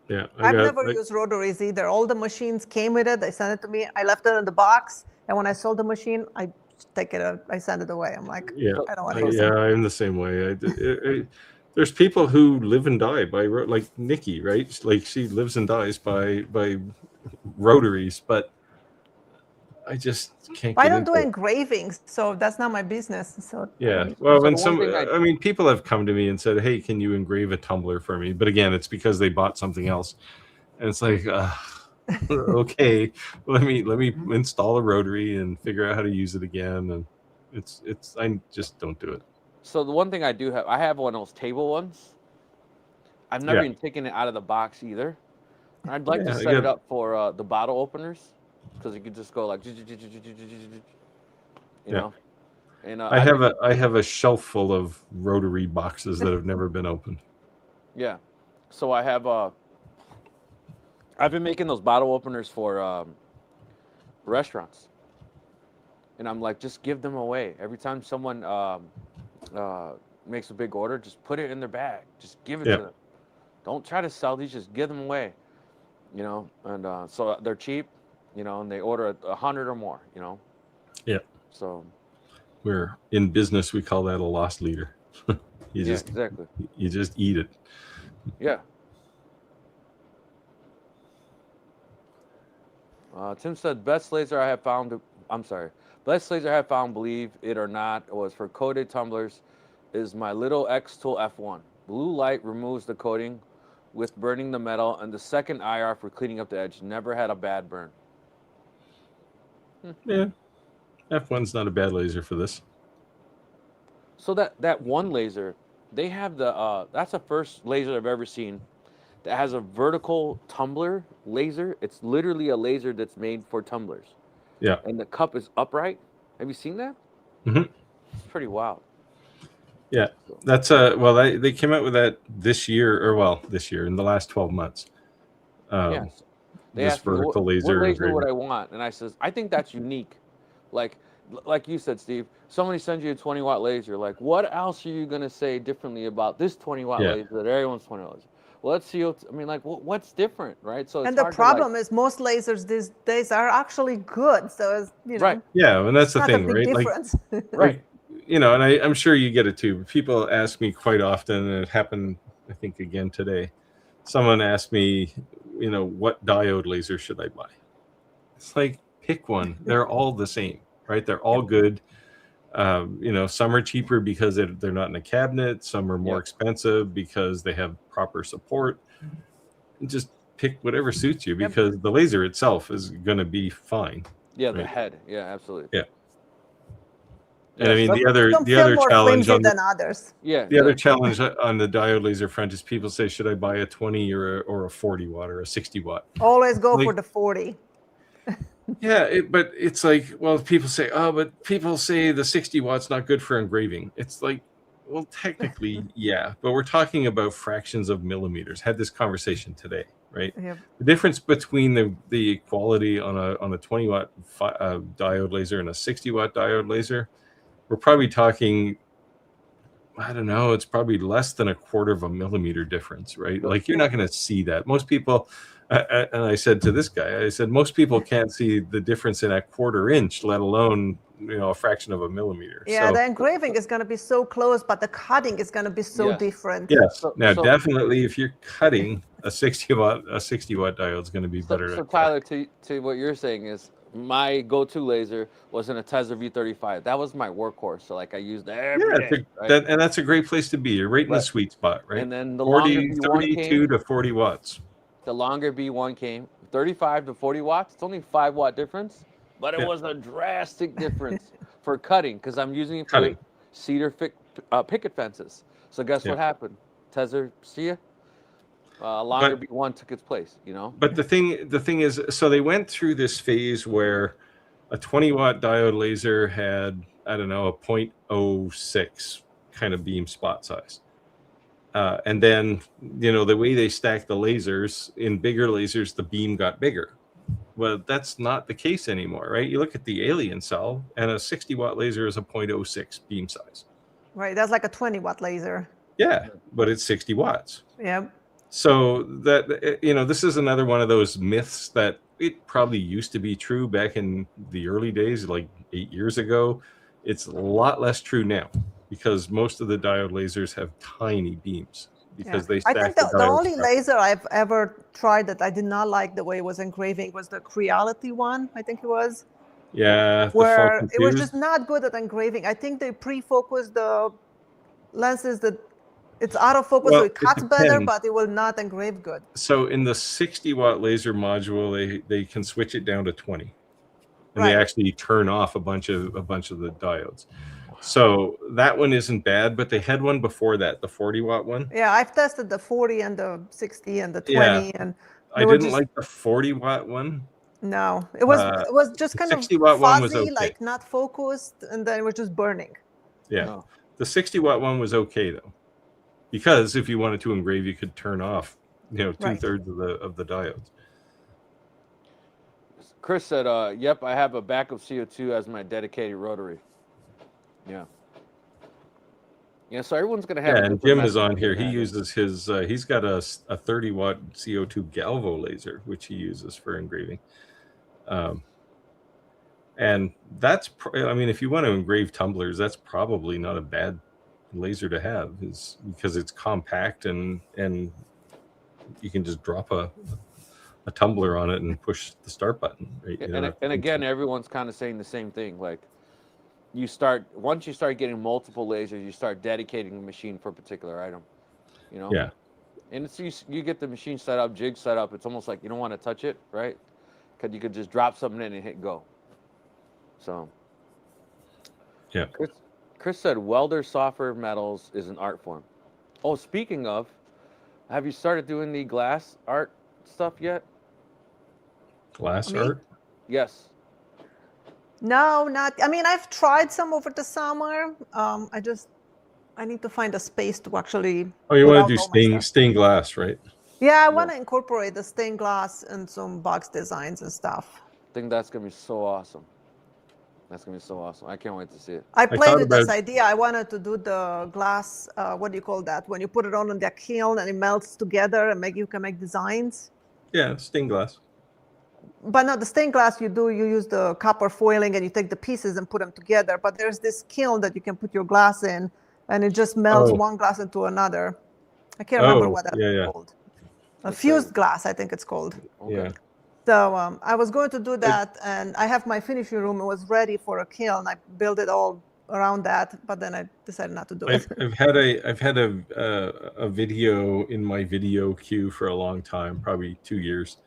Yeah, I've never used rotaries either. All the machines came with it. They sent it to me. I left it in the box, and when I sold the machine, I take it. I send it away. I'm like, I don't want to use it. Yeah, I'm the same way. There's people who live and die by like Nikki, right? Like she lives and dies by rotaries, but I just can't. I don't do engravings, so that's not my business. So yeah, well, when I mean, people have come to me and said, "Hey, can you engrave a tumbler for me?" But again, it's because they bought something else, and it's like, okay, let me install a rotary and figure out how to use it again, and it's I just don't do it. So the one thing I do have, I have one of those table ones. I've never even taken it out of the box either. I'd like to set it up for the bottle openers, because you could just go like, you know. And I have a shelf full of rotary boxes that have never been opened. Yeah, so I have I've been making those bottle openers for restaurants, and I'm like, just give them away. Every time someone makes a big order, just put it in their bag. Just give it to them. Don't try to sell these. Just give them away. You know, and so they're cheap. You know, and they order 100 or more. You know. Yeah. So. We're in business. We call that a loss leader. You just eat it. Yeah. Tim said, best laser I have found. Best laser I have found, believe it or not, was for coated tumblers. Is my little X Tool F1. Blue light removes the coating with burning the metal, and the second IR for cleaning up the edge. Never had a bad burn. Yeah. F1's not a bad laser for this. So that one laser, they have that's the first laser I've ever seen that has a vertical tumbler laser. It's literally a laser that's made for tumblers. Yeah. And the cup is upright. Have you seen that? Mm-hmm. It's pretty wild. Yeah. That's well, they came out with that this year in the last 12 months. Yes. They this asked me, vertical laser. What laser would I want? And I says, I think that's unique. Like you said, Steve, somebody sends you a 20-watt laser. Like, what else are you going to say differently about this 20-watt laser that everyone's 20 watt laser? Well, let's see. What's different, right? So, and the problem is most lasers these days are actually good. So, it's, you know, right. Yeah, and that's the thing, right? Difference. Like, right. You know, and I'm sure you get it too. People ask me quite often, and it happened, I think, again today. Someone asked me, you know, what diode laser should I buy? It's like, pick one. They're all the same, right? They're all good. You know, some are cheaper because they're not in a cabinet. Some are more expensive because they have proper support. Just pick whatever suits you, because the laser itself is going to be fine. Yeah, right? The head. Yeah, absolutely. Yeah. And I mean, the other challenge on than others. Yeah. The other challenge on the diode laser front is people say, should I buy a 20 or a 40 watt or a 60 watt? Always go for the 40. Yeah, but it's like, well, people say, but people say the 60 watt's not good for engraving. It's like, well, technically, yeah, but we're talking about fractions of millimeters. Had this conversation today, right? Yep. The difference between the quality on a 20 watt diode laser and a 60 watt diode laser, we're probably talking, I don't know, it's probably less than a quarter of a millimeter difference, right? Like, you're not going to see that. Most people, and I said to this guy, I said, most people can't see the difference in a quarter inch, let alone, you know, a fraction of a millimeter. Yeah, so the engraving is going to be so close, but the cutting is going to be so different. Yes. Now, definitely, if you're cutting a 60 watt diode is going to be better. So Tyler, to what you're saying is, my go-to laser was in a Tesla V35. That was my workhorse. So like I used that every Yeah, day, right? and that's a great place to be. You're right in the But sweet spot, right? and then the longer B1 32 came, to 40 watts. the longer B1 came, 35 to 40 watts. It's only 5 watt difference, but it Yeah. was a drastic difference for cutting because I'm using it for Cutting. cedar picket fences. So guess what Yeah. happened? Tesla, see ya. Longer B1 took its place, you know. But the thing is, so they went through this phase where a 20-watt diode laser had, I don't know, a 0.06 kind of beam spot size. And then, the way they stack the lasers, in bigger lasers, the beam got bigger. Well, that's not the case anymore, right? You look at the alien cell, and a 60-watt laser is a 0.06 beam size. Right, that's like a 20-watt laser. Yeah, but it's 60 watts. Yep. So that, this is another one of those myths that it probably used to be true back in the early days, like 8 years ago. It's a lot less true now because most of the diode lasers have tiny beams because they stack I think the only laser I've ever tried that I did not like the way it was engraving was the Creality one, I think it was. Yeah. Where it was just not good at engraving. I think they pre-focused the lenses that it's out of focus, so it cuts better, but it will not engrave good. So in the 60-watt laser module, they can switch it down to 20, and they actually turn off a bunch of the diodes. So that one isn't bad, but they had one before that, the 40-watt one. Yeah, I've tested the 40 and the 60 and the 20, and I didn't like the 40-watt one. No, it was just kind of 60-watt one was okay. like not focused, and then it was just burning. Yeah, the 60-watt one was okay though, because if you wanted to engrave, you could turn off, 2/3 of the diodes. Chris said, "Yep, I have a backup CO2 as my dedicated rotary." Yeah. Yeah, so everyone's gonna have. Yeah, and Jim is on here. He uses his. He's got a 30-watt CO2 Galvo laser, which he uses for engraving. And that's, if you want to engrave tumblers, that's probably not a bad laser to have, is because it's compact and you can just drop a tumbler on it and push the start button. Right? And again, everyone's kind of saying the same thing. Like, once you start getting multiple lasers, you start dedicating the machine for a particular item. Yeah. And it's you get the machine set up, jig set up. It's almost like you don't want to touch it, right? Because you could just drop something in and hit go. So. Yeah. Chris said welder software metals is an art form. Oh, speaking of, have you started doing the glass art stuff yet? Glass art? Yes. No, not. I've tried some over the summer. I need to find a space to actually. Oh, you want to do stained glass, right? Yeah, I want to incorporate the stained glass and some box designs and stuff. I think that's gonna be so awesome. That's gonna be so awesome. I can't wait to see it. I played with this idea. I wanted to do the glass. What do you call that? When you put it on the kiln and it melts together and you can make designs. Yeah, stained glass. But no, the stained glass you use the copper foiling and you take the pieces and put them together. But there's this kiln that you can put your glass in, and it just melts one glass into another. I can't remember what that's called. A fused glass, I think it's called. Okay. Yeah. So I was going to do that, and I have my finishing room. It was ready for a kiln. I built it all around that, but then I decided not to do it. I've had a video in my video queue for a long time, probably 2 years,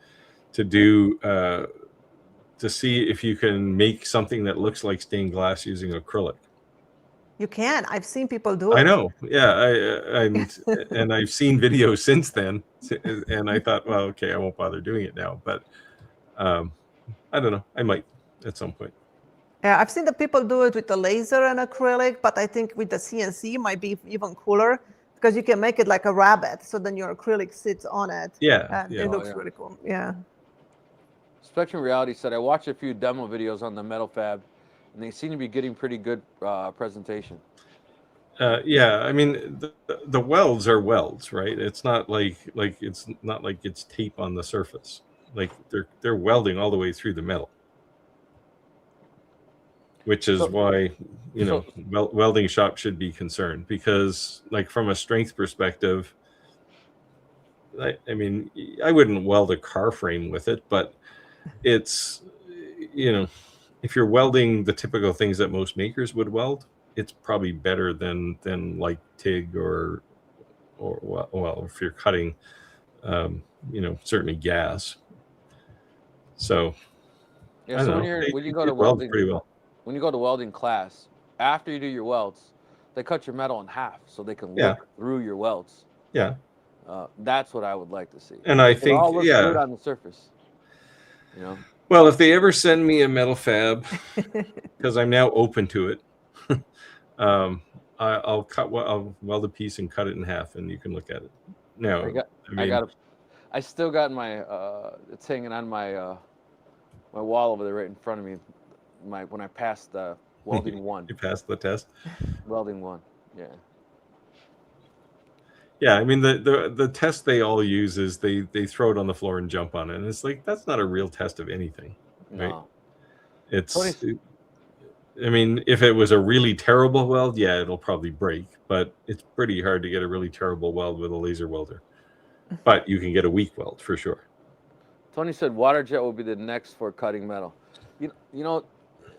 to do to see if you can make something that looks like stained glass using acrylic. You can. I've seen people do it. I know. Yeah, and I've seen videos since then, and I thought, well, okay, I won't bother doing it now. But I don't know. I might at some point. Yeah, I've seen the people do it with the laser and acrylic, but I think with the CNC it might be even cooler because you can make it like a rabbit, so then your acrylic sits on it. Yeah, and it looks really cool. Yeah. Spectrum Reality said, I watched a few demo videos on the metal fab, and they seem to be getting pretty good presentation. Yeah, the welds are welds, right? It's not like it's tape on the surface. Like they're welding all the way through the metal, which is why welding shops should be concerned, because like from a strength perspective, I wouldn't weld a car frame with it, but it's you know, if you're welding the typical things that most makers would weld, it's probably better than like TIG or well, if you're cutting, you know, certainly gas. So Yeah. I So don't know. when you They go to weld welding, pretty well. when you go to welding class, after you do your welds, they cut your metal in half so they can Yeah. look through your welds. Yeah. That's what I would like to see. And I It think, all looks yeah. good on the surface. You know. Well, if they ever send me a metal fab, because I'm now open to it, I'll weld a piece and cut it in half, and you can look at it. Now, I still got my it's hanging on my my wall over there right in front of me. When I passed welding 1. You passed the test. Welding 1. Yeah. Yeah, I mean the test they all use is they throw it on the floor and jump on it, and it's like that's not a real test of anything, right? No. I mean, if it was a really terrible weld, yeah, it'll probably break, but it's pretty hard to get a really terrible weld with a laser welder. But you can get a weak weld for sure. Tony said water jet will be the next for cutting metal. You know,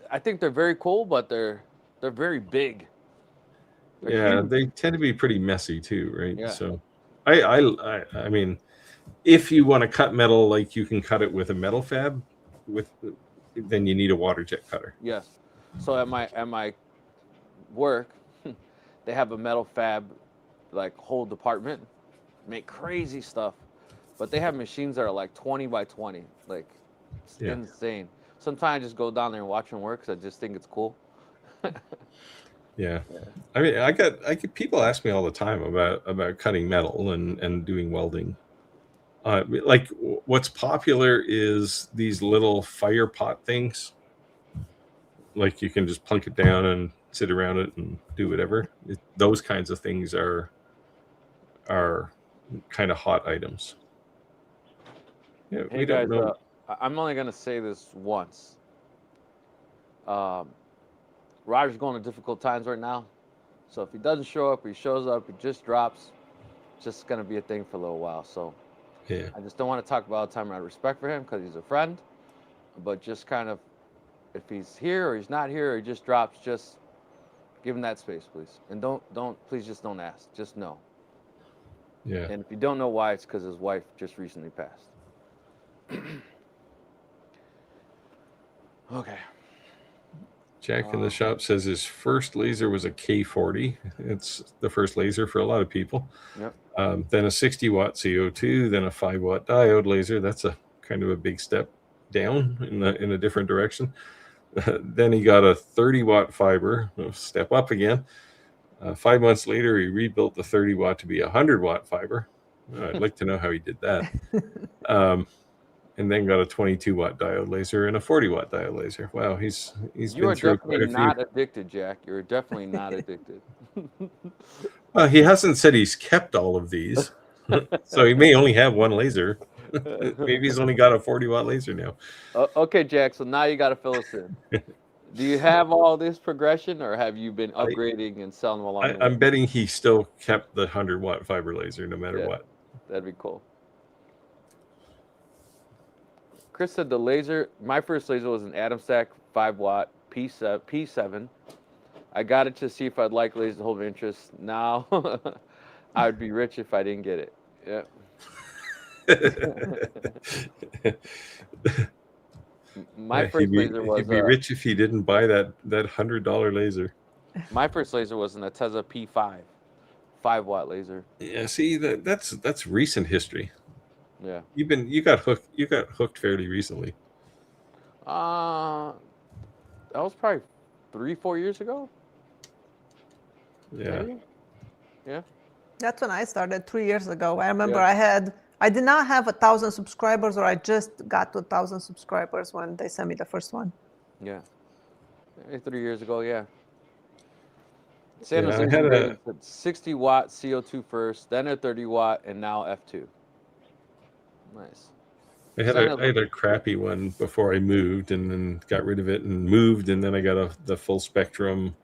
I think they're very cool, but they're very big. They're huge. They tend to be pretty messy too, right? Yeah. So I mean, if you want to cut metal like you can cut it with a metal fab, then you need a water jet cutter. Yes. So at my work, they have a metal fab like whole department, make crazy stuff, but they have machines that are like 20 by 20, like it's insane. Sometimes I just go down there and watch them work because I just think it's cool. Yeah. I mean, I get people ask me all the time about cutting metal and doing welding. Like what's popular is these little fire pot things. Like you can just plunk it down and sit around it and do whatever. Those kinds of things are kind of hot items. Yeah, Hey guys, I'm only gonna say this once. Roger's going to difficult times right now, so if he doesn't show up, or he shows up, he just drops. It's just gonna be a thing for a little while. So yeah, I just don't want to talk about time out of respect for him because he's a friend, but just kind of if he's here or he's not here or he just drops, just give him that space, please, and please just don't ask, just know. Yeah. And if you don't know why, it's because his wife just recently passed. Okay. Jack in the shop says his first laser was a K40. It's the first laser for a lot of people. Yep. Then a 60 watt CO2, then a 5 watt diode laser. That's a kind of a big step down in a different direction. Then he got a 30 watt fiber, a step up again. 5 months later, he rebuilt the 30 watt to be a 100 watt fiber. I'd like to know how he did that. And then got a 22 watt diode laser and a 40 watt diode laser. Wow, he's been through quite a few. You are definitely not addicted, Jack. You're definitely not addicted. Well, he hasn't said he's kept all of these, so he may only have one laser. Maybe he's only got a 40 watt laser now. Okay, Jack. So now you got to fill us in. Do you have all this progression, or have you been upgrading and selling them along the way? I'm betting he still kept the 100 watt fiber laser no matter what. That'd be cool. Chris said my first laser was an Atom Stack 5 watt P7. I got it to see if I'd like lasers to hold interest. Now I would be rich if I didn't get it. Yeah. My first laser was. He'd be rich if he didn't buy that $100 laser. My first laser was an Ateza P5, 5 watt laser. Yeah, see that's recent history. Yeah. You got hooked fairly recently. That was probably 3-4 years ago. Yeah. Maybe? Yeah. That's when I started 3 years ago. I remember I did not have 1,000 subscribers, or I just got to 1,000 subscribers when they sent me the first one. Yeah. Maybe 3 years ago, yeah. I had a 60 watt CO2 first, then a 30 watt, and now F2. Nice. I had a crappy one before I moved, and then got rid of it and moved, and then I got the full spectrum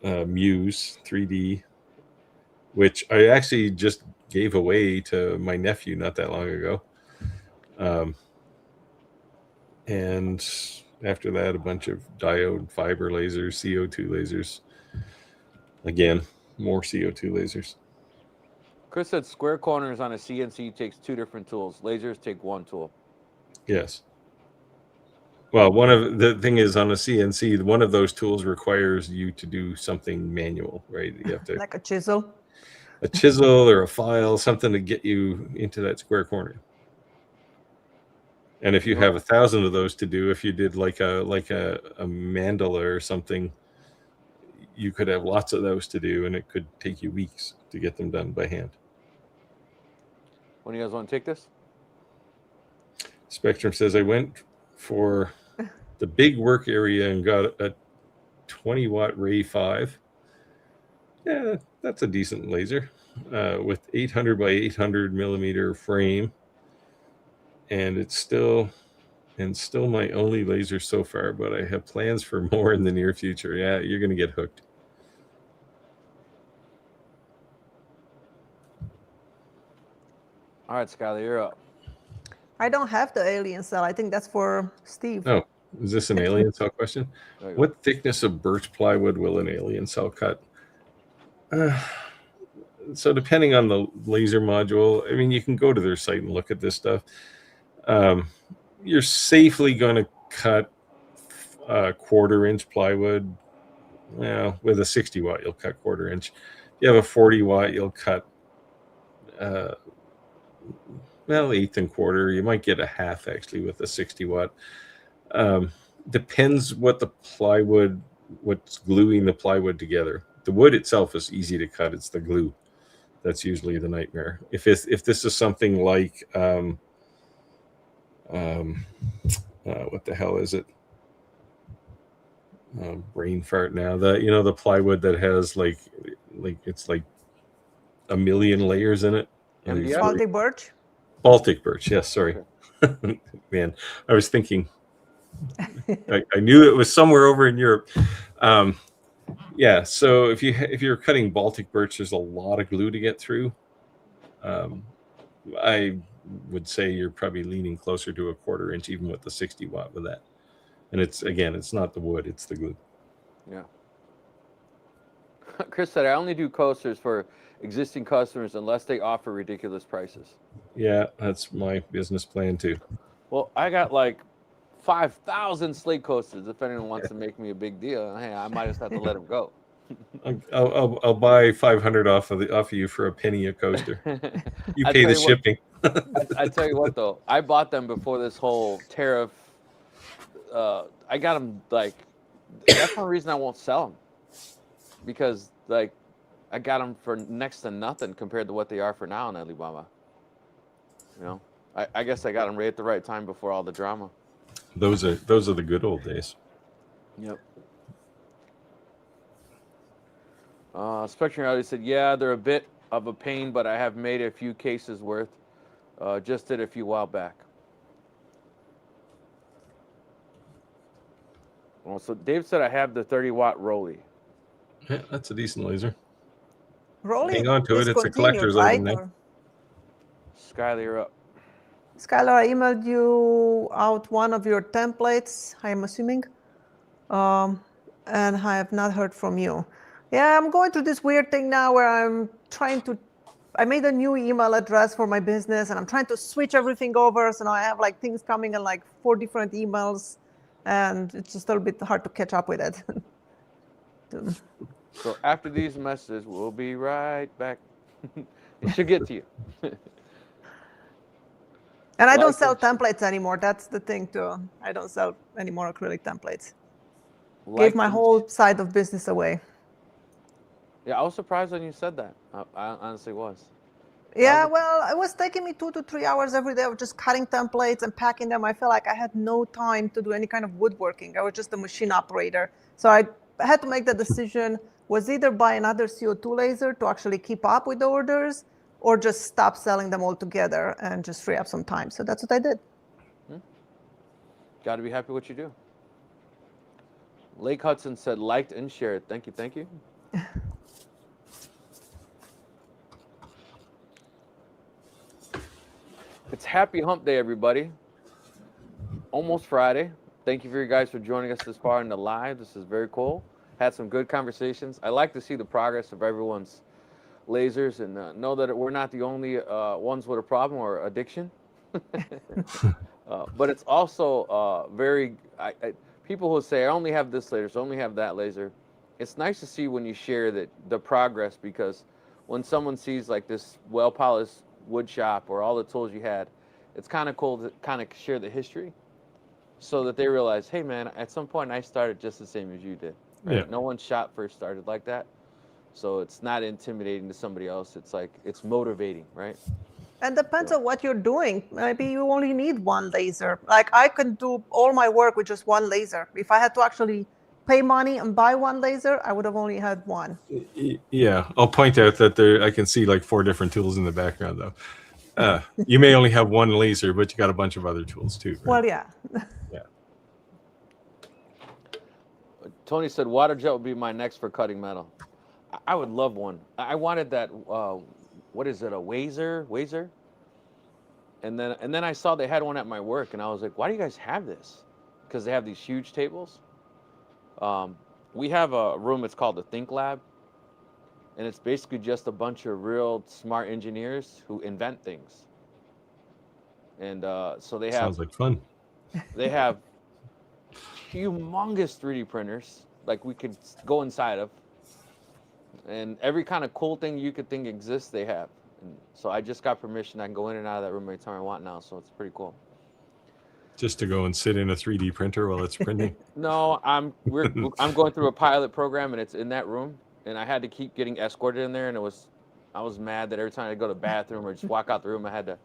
Muse 3D, which I actually just gave away to my nephew not that long ago. and after that, a bunch of diode fiber lasers, CO2 lasers. Again, more CO2 lasers. Chris said square corners on a CNC takes 2 different tools. Lasers take 1 tool. Yes. Well, one of the thing is on a CNC, one of those tools requires you to do something manual, right? You have to Like a chisel. a chisel or a file, something to get you into that square corner. And if you have 1,000 of those to do, if you did like a mandala or something, you could have lots of those to do, and it could take you weeks to get them done by hand. When do you guys want to take this? Spectrum says I went for the big work area and got a 20 watt Ray 5. Yeah, that's a decent laser with 800 by 800 millimeter frame. And it's still my only laser so far, but I have plans for more in the near future. Yeah, you're going to get hooked. All right, Skylar, you're up. I don't have the alien cell. I think that's for Steve. Oh, is this an alien cell question? What thickness of birch plywood will an alien cell cut? So depending on the laser module, I mean, you can go to their site and look at this stuff. You're safely going to cut 1/4 inch plywood. Well, with a 60 watt, you'll cut 1/4 inch. If you have a 40 watt, you'll cut, 1/8 and 1/4. You might get a half actually with a 60 watt. Depends what the plywood, what's gluing the plywood together. The wood itself is easy to cut. It's the glue that's usually the nightmare. If this is something like what the hell is it? Brain fart now. The plywood that has like it's like 1 million layers in it. Baltic birch. Baltic birch. Yes, sorry. Man, I was thinking. I knew it was somewhere over in Europe. Yeah. So if you're cutting Baltic birch, there's a lot of glue to get through. I would say you're probably leaning closer to a 1/4 inch, even with the 60 watt with that. And it's not the wood, it's the glue. Yeah. Chris said, I only do coasters for existing customers unless they offer ridiculous prices. Yeah, that's my business plan too. Well, I got like 5,000 slate coasters. If anyone wants to make me a big deal, hey, I might just have to let them go. I'll buy 500 off of you for a penny a coaster. You pay the shipping. I tell you what, though, I bought them before this whole tariff. I got them that's one reason I won't sell them, because I got them for next to nothing compared to what they are for now in Alibaba. I guess I got them right at the right time before all the drama. Those are the good old days. Yep. Spectrum Reality said, yeah, they're a bit of a pain, but I have made a few cases worth. Just did a few while back. Well, so Dave said I have the 30 watt Rolly. Yeah, that's a decent laser. Rolly. Hang on to it. It's a collector's item now. Skylar, you're up. Skylar, I emailed you out one of your templates, I'm assuming, and I have not heard from you. Yeah, I'm going through this weird thing now where I made a new email address for my business, and I'm trying to switch everything over. So now I have things coming in 4 different emails, and it's just a little bit hard to catch up with it. So after these messages, we'll be right back. It should get to you. And I don't sell templates anymore. That's the thing too. I don't sell any more acrylic templates. Gave my whole side of business away. Yeah, I was surprised when you said that. I honestly was. Yeah, well, it was taking me 2 to 3 hours every day of just cutting templates and packing them. I felt like I had no time to do any kind of woodworking. I was just a machine operator. So I had to make the decision, was either buy another CO2 laser to actually keep up with the orders, or just stop selling them altogether and just free up some time. So that's what I did. Got to be happy what you do. Lake Hudson said, liked and shared. Thank you, thank you. It's Happy Hump Day, everybody. almost Friday. Thank you for you guys for joining us this far in the live. This is very cool. Had some good conversations. I like to see the progress of everyone's lasers and know that we're not the only ones with a problem or addiction. But it's also people who say I only have this laser, I only have that laser. It's nice to see when you share that the progress, because when someone sees like this well polished wood shop or all the tools you had, it's kind of cool to kind of share the history, so that they realize, hey man, at some point I started just the same as you did. Right? Yeah. No one's shop first started like that, so it's not intimidating to somebody else. It's like it's motivating, right? And depends on what you're doing. Maybe you only need one laser. Like I could do all my work with just one laser. If I had to actually pay money and buy one laser, I would have only had one. Yeah, I'll point out that I can see like 4 different tools in the background though. You may only have one laser, but you got a bunch of other tools too. Right? Well, yeah. Yeah. Tony said water jet would be my next for cutting metal. I would love one. I wanted that. What is it? A Wazer? And then I saw they had one at my work, and I was like, why do you guys have this? Because they have these huge tables. We have a room. It's called the Think Lab, and it's basically just a bunch of real smart engineers who invent things. And so they have. Sounds like fun. They have humongous 3D printers, like we could go inside of, and every kind of cool thing you could think exists, they have. And so I just got permission. I can go in and out of that room anytime I want now, so it's pretty cool. Just to go and sit in a 3D printer while it's printing? No, I'm going through a pilot program, and it's in that room, and I had to keep getting escorted in there, and I was mad that every time I go to the bathroom or just walk out the room, I had to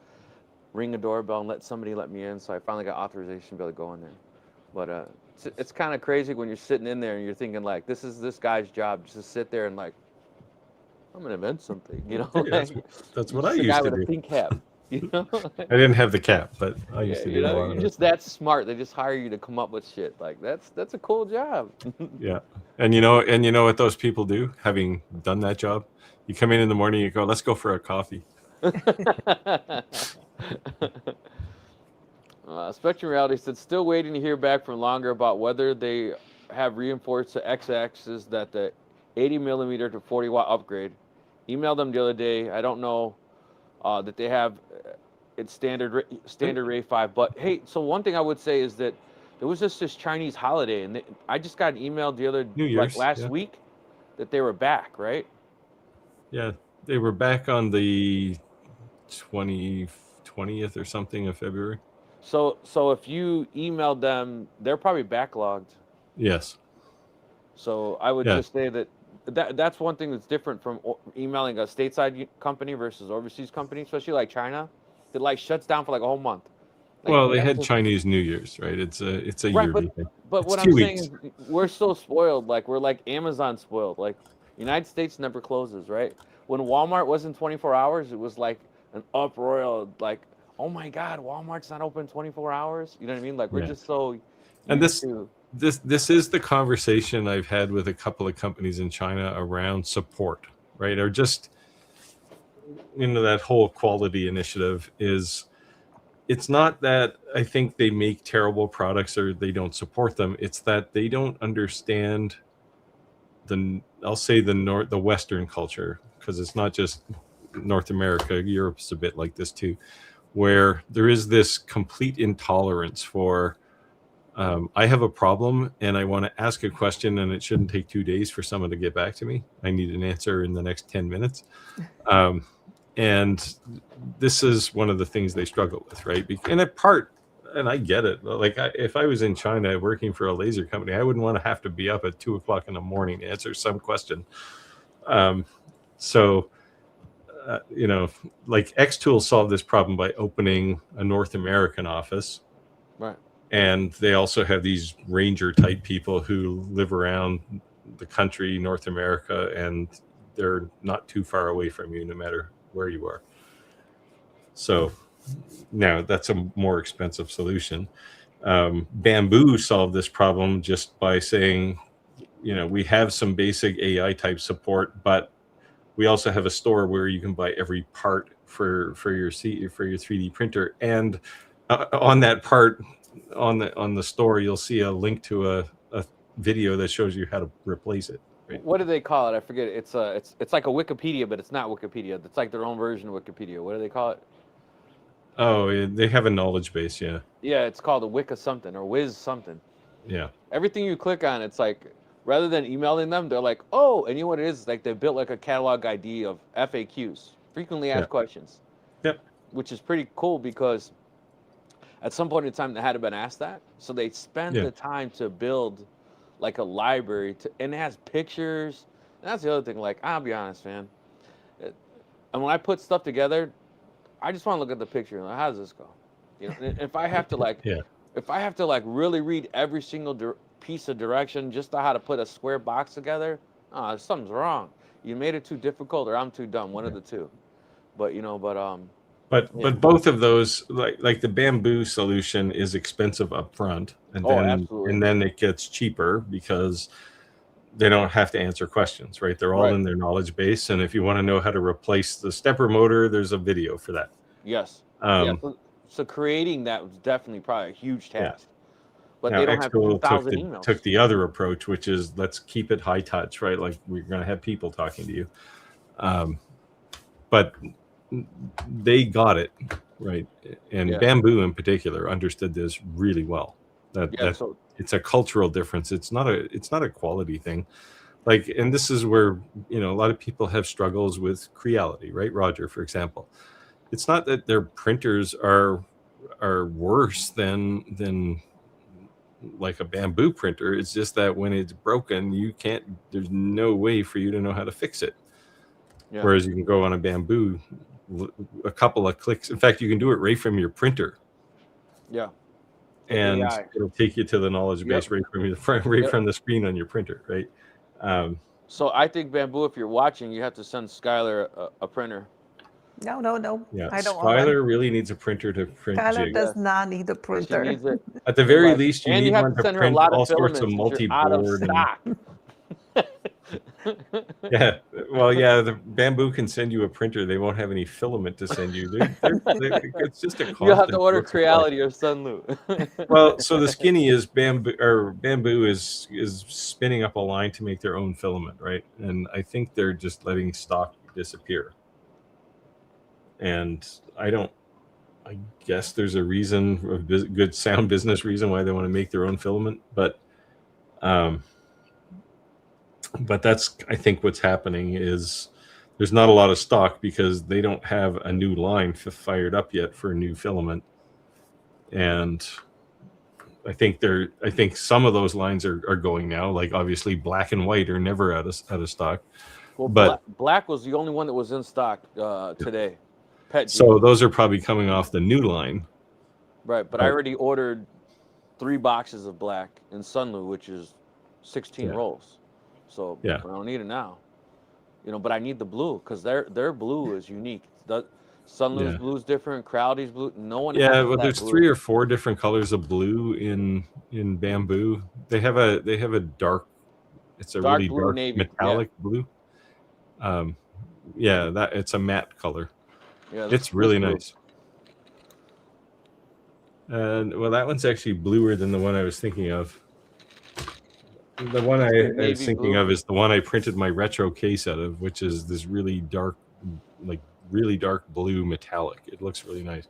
ring a doorbell and let somebody let me in, so I finally got authorization to be able to go in there. But it's kind of crazy when you're sitting in there and you're thinking like, this is this guy's job, just to sit there and like, I'm gonna invent something, you know? Yeah, that's what I used to with do. a pink cap, you know? I didn't have the cap, but I used to do a lot You're of it. just that smart. They just hire you to come up with shit. Like that's a cool job. Yeah, and you know what those people do? Having done that job, you come in the morning, you go, let's go for a coffee. Spectrum Reality said, still waiting to hear back from Longer about whether they have reinforced the x-axis that the 80 millimeter to 40 watt upgrade. Emailed them the other day. I don't know that they have it's standard Ray 5. But hey, so one thing I would say is that there was just this Chinese holiday, and I just got an email the other last week that they were back, right? Yeah, they were back on the 20th or something of February. So if you emailed them, they're probably backlogged. Yes. So I would just say that's one thing that's different from emailing a stateside company versus overseas company, especially like China, that like shuts down for like a whole month. Like, well, they had Chinese New Year's, right? It's a yearly thing. But what I'm saying is we're so spoiled. Like we're like Amazon spoiled. Like United States never closes, right? When Walmart wasn't 24 hours, it was like an uproar. Like, oh my God, Walmart's not open 24 hours. You know what I mean? Like we're just so. And this is the conversation I've had with a couple of companies in China around support, right? Or just, that whole quality initiative is, it's not that I think they make terrible products or they don't support them. It's that they don't understand the Western culture, because it's not just North America. Europe's a bit like this too, where there is this complete intolerance for, I have a problem and I want to ask a question, and it shouldn't take 2 days for someone to get back to me. I need an answer in the next 10 minutes. And this is one of the things they struggle with, right? And I get it. Like if I was in China working for a laser company, I wouldn't want to have to be up at 2:00 in the morning to answer some question. Like Xtool solved this problem by opening a North American office. Right. And they also have these ranger type people who live around the country, North America, and they're not too far away from you no matter where you are. So now that's a more expensive solution. Bamboo solved this problem just by saying, we have some basic AI type support, but we also have a store where you can buy every part for your 3D printer. And on that part, on the store, you'll see a link to a video that shows you how to replace it. Right? What do they call it? I forget. It's like a Wikipedia, but it's not Wikipedia. It's like their own version of Wikipedia. What do they call it? Oh, they have a knowledge base. Yeah. Yeah, it's called a Wicca something or Wiz something. Yeah. Everything you click on, it's like rather than emailing them, they're like, oh, and you know what it is? Like they built like a catalog ID of FAQs, frequently asked questions. Yep. Which is pretty cool because at some point in time they had been asked that, so they spent the time to build like a library and it has pictures. And that's the other thing. Like I'll be honest, man. And when I put stuff together, I just want to look at the picture. Like, how does this go? You know, if I have to like, if I have to like really read every single piece of direction just to how to put a square box together, something's wrong. You made it too difficult, or I'm too dumb. One of the two. But you know, but both of those, like the bamboo solution, is expensive up front, and then it gets cheaper because they don't have to answer questions, right? They're all in their knowledge base, and if you want to know how to replace the stepper motor, there's a video for that. Yes. So creating that was definitely probably a huge task. But now, they don't have 2,000 emails. Took the other approach, which is let's keep it high touch, right? Like we're going to have people talking to you. But they got it, right? And Bamboo in particular understood this really well. So it's a cultural difference. It's not a quality thing. Like, and this is where, you know, a lot of people have struggles with Creality, right? Roger, for example. It's not that their printers are worse than like a Bamboo printer. It's just that when it's broken, there's no way for you to know how to fix it. Yeah. Whereas you can go on a Bamboo, a couple of clicks. In fact, you can do it right from your printer. Yeah. And it'll take you to the knowledge base right from the screen on your printer, right? So I think Bamboo, if you're watching, you have to send Skylar a printer. No. Yeah, I don't Skylar really needs a printer to print. Skylar does not need a printer. She needs it. At the very least, you need one to print all sorts of multi-board. Yeah, well, the Bamboo can send you a printer. They won't have any filament to send you. It's just a you have to order Creality or Sunloop. Well, so the skinny is Bamboo is spinning up a line to make their own filament, right? And I think they're just letting stock disappear. And I guess there's a reason, a good sound business reason why they want to make their own filament, but that's, I think what's happening is there's not a lot of stock because they don't have a new line fired up yet for a new filament. And I think some of those lines are going now. Like obviously black and white are never out of stock. Well, but black was the only one that was in stock today. So those are probably coming off the new line. Right, but I already ordered 3 boxes of black in Sunloop, which is 16 rolls. So I don't need it now. You know, but I need the blue because their blue is unique. Sunloop's blue is different. Creality's blue. No one. Yeah, well, there's blue. 3 or 4 different colors of blue in Bamboo. They have a dark. It's a really blue, dark navy, metallic blue. It's a matte color. Yeah, it's really nice. And well, that one's actually bluer than the one I was thinking of. The one I was thinking of is the one I printed my retro case out of, which is this really dark blue metallic. It looks really nice,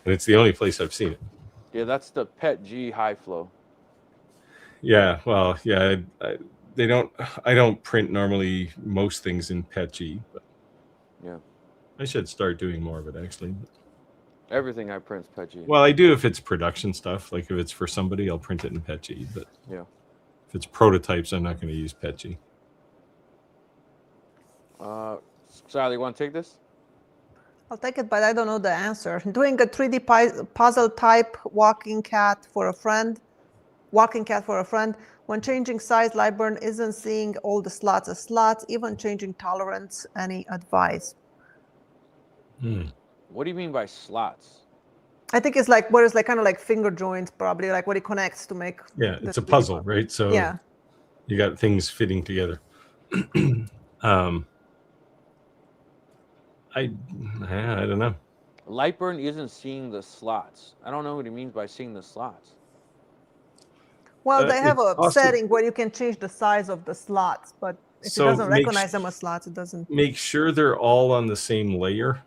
and it's the only place I've seen it. Yeah, that's the Pet G High Flow. Yeah, well, yeah, I don't print normally most things in Pet G, but yeah, I should start doing more of it actually. Everything I print's Pet G. Well, I do if it's production stuff. Like if it's for somebody, I'll print it in Pet G. But yeah, if it's prototypes, I'm not going to use Pet G. Sally, you want to take this? I'll take it, but I don't know the answer. Doing a 3D puzzle type walking cat for a friend. When changing size, Lightburn isn't seeing all the slots as slots, even changing tolerance. Any advice? What do you mean by slots? I think it's like where it's like kind of like finger joints, probably like what it connects to make. Yeah, it's a puzzle, right? So you got things fitting together. I don't know. Lightburn isn't seeing the slots. I don't know what he means by seeing the slots. Well, they have it's a also- setting where you can change the size of the slots, but if So it doesn't make recognize them as slots, it doesn't. Make sure they're all on the same layer.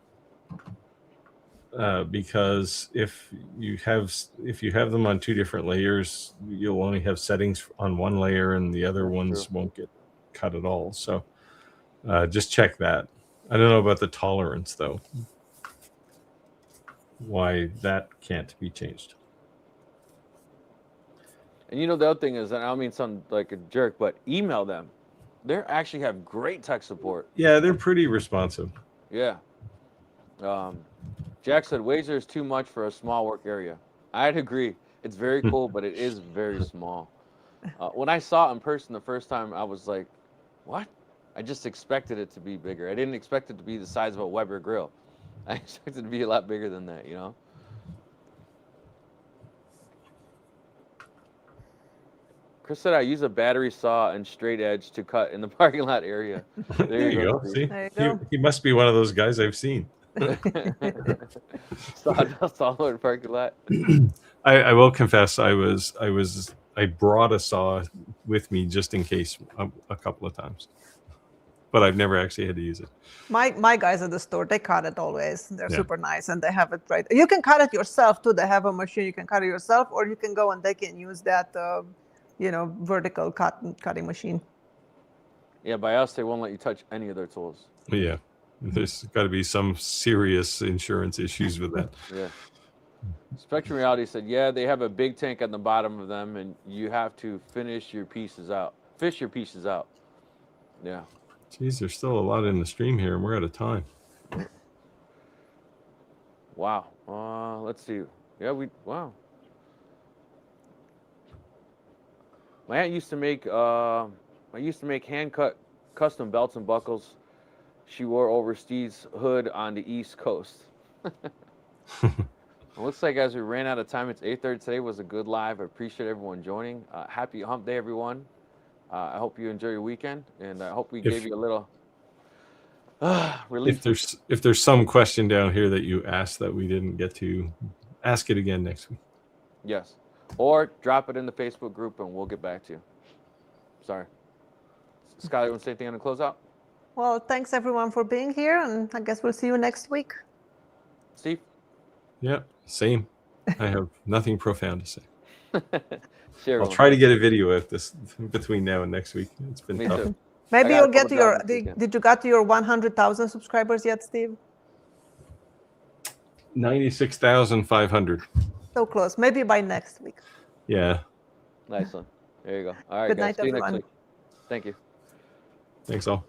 Because if you have them on two different layers, you'll only have settings on one layer and the other ones won't get cut at all. So just check that. I don't know about the tolerance though. Why that can't be changed. And you know, the other thing is, and I don't mean to sound like a jerk, but email them. They actually have great tech support. Yeah, they're pretty responsive. Yeah. Jack said Wazer is too much for a small work area. I'd agree. It's very cool, but it is very small. When I saw it in person the first time, I was like, what? I just expected it to be bigger. I didn't expect it to be the size of a Weber grill. I expected it to be a lot bigger than that, you know? Chris said I use a battery saw and straight edge to cut in the parking lot area. There you go. See, There you go. he must be one of those guys I've seen. Sawdust all over the parking lot. I will confess, I brought a saw with me just in case a couple of times, but I've never actually had to use it. My guys at the store, they cut it always. They're Yeah. super nice and they have it right. You can cut it yourself too. They have a machine you can cut it yourself, or you can go and they can use that, vertical cutting machine. Yeah, by us, they won't let you touch any of their tools. But yeah, there's got to be some serious insurance issues with that. Yeah. Spectrum Reality said, yeah, they have a big tank at the bottom of them, and you have to fish your pieces out. Yeah. Geez, there's still a lot in the stream here, and we're out of time. Wow. Let's see. Yeah, wow. My aunt used to make hand cut custom belts and buckles. She wore over Steve's hood on the East Coast. It looks like as we ran out of time, it's 8:30. Today was a good live. I appreciate everyone joining. Happy hump day, everyone. I hope you enjoy your weekend, and I hope we gave you a little relief. If there's some question down here that you asked that we didn't get to, ask it again next week. Yes. Or drop it in the Facebook group, and we'll get back to you. Sorry. Scott, you want to say anything on the closeout? Well, thanks everyone for being here, and I guess we'll see you next week. Steve? Yeah, same. I have nothing profound to say. Sure. I'll try to get a video of this between now and next week. It's been Me tough. too. Maybe I got you'll a get couple to your. jobs this weekend. Did you got to your 100,000 subscribers yet, Steve? 96,500. So close. Maybe by next week. Yeah. Nice one. There you go. All right, Good guys. night, See you next everyone. week. Thank you. Thanks all.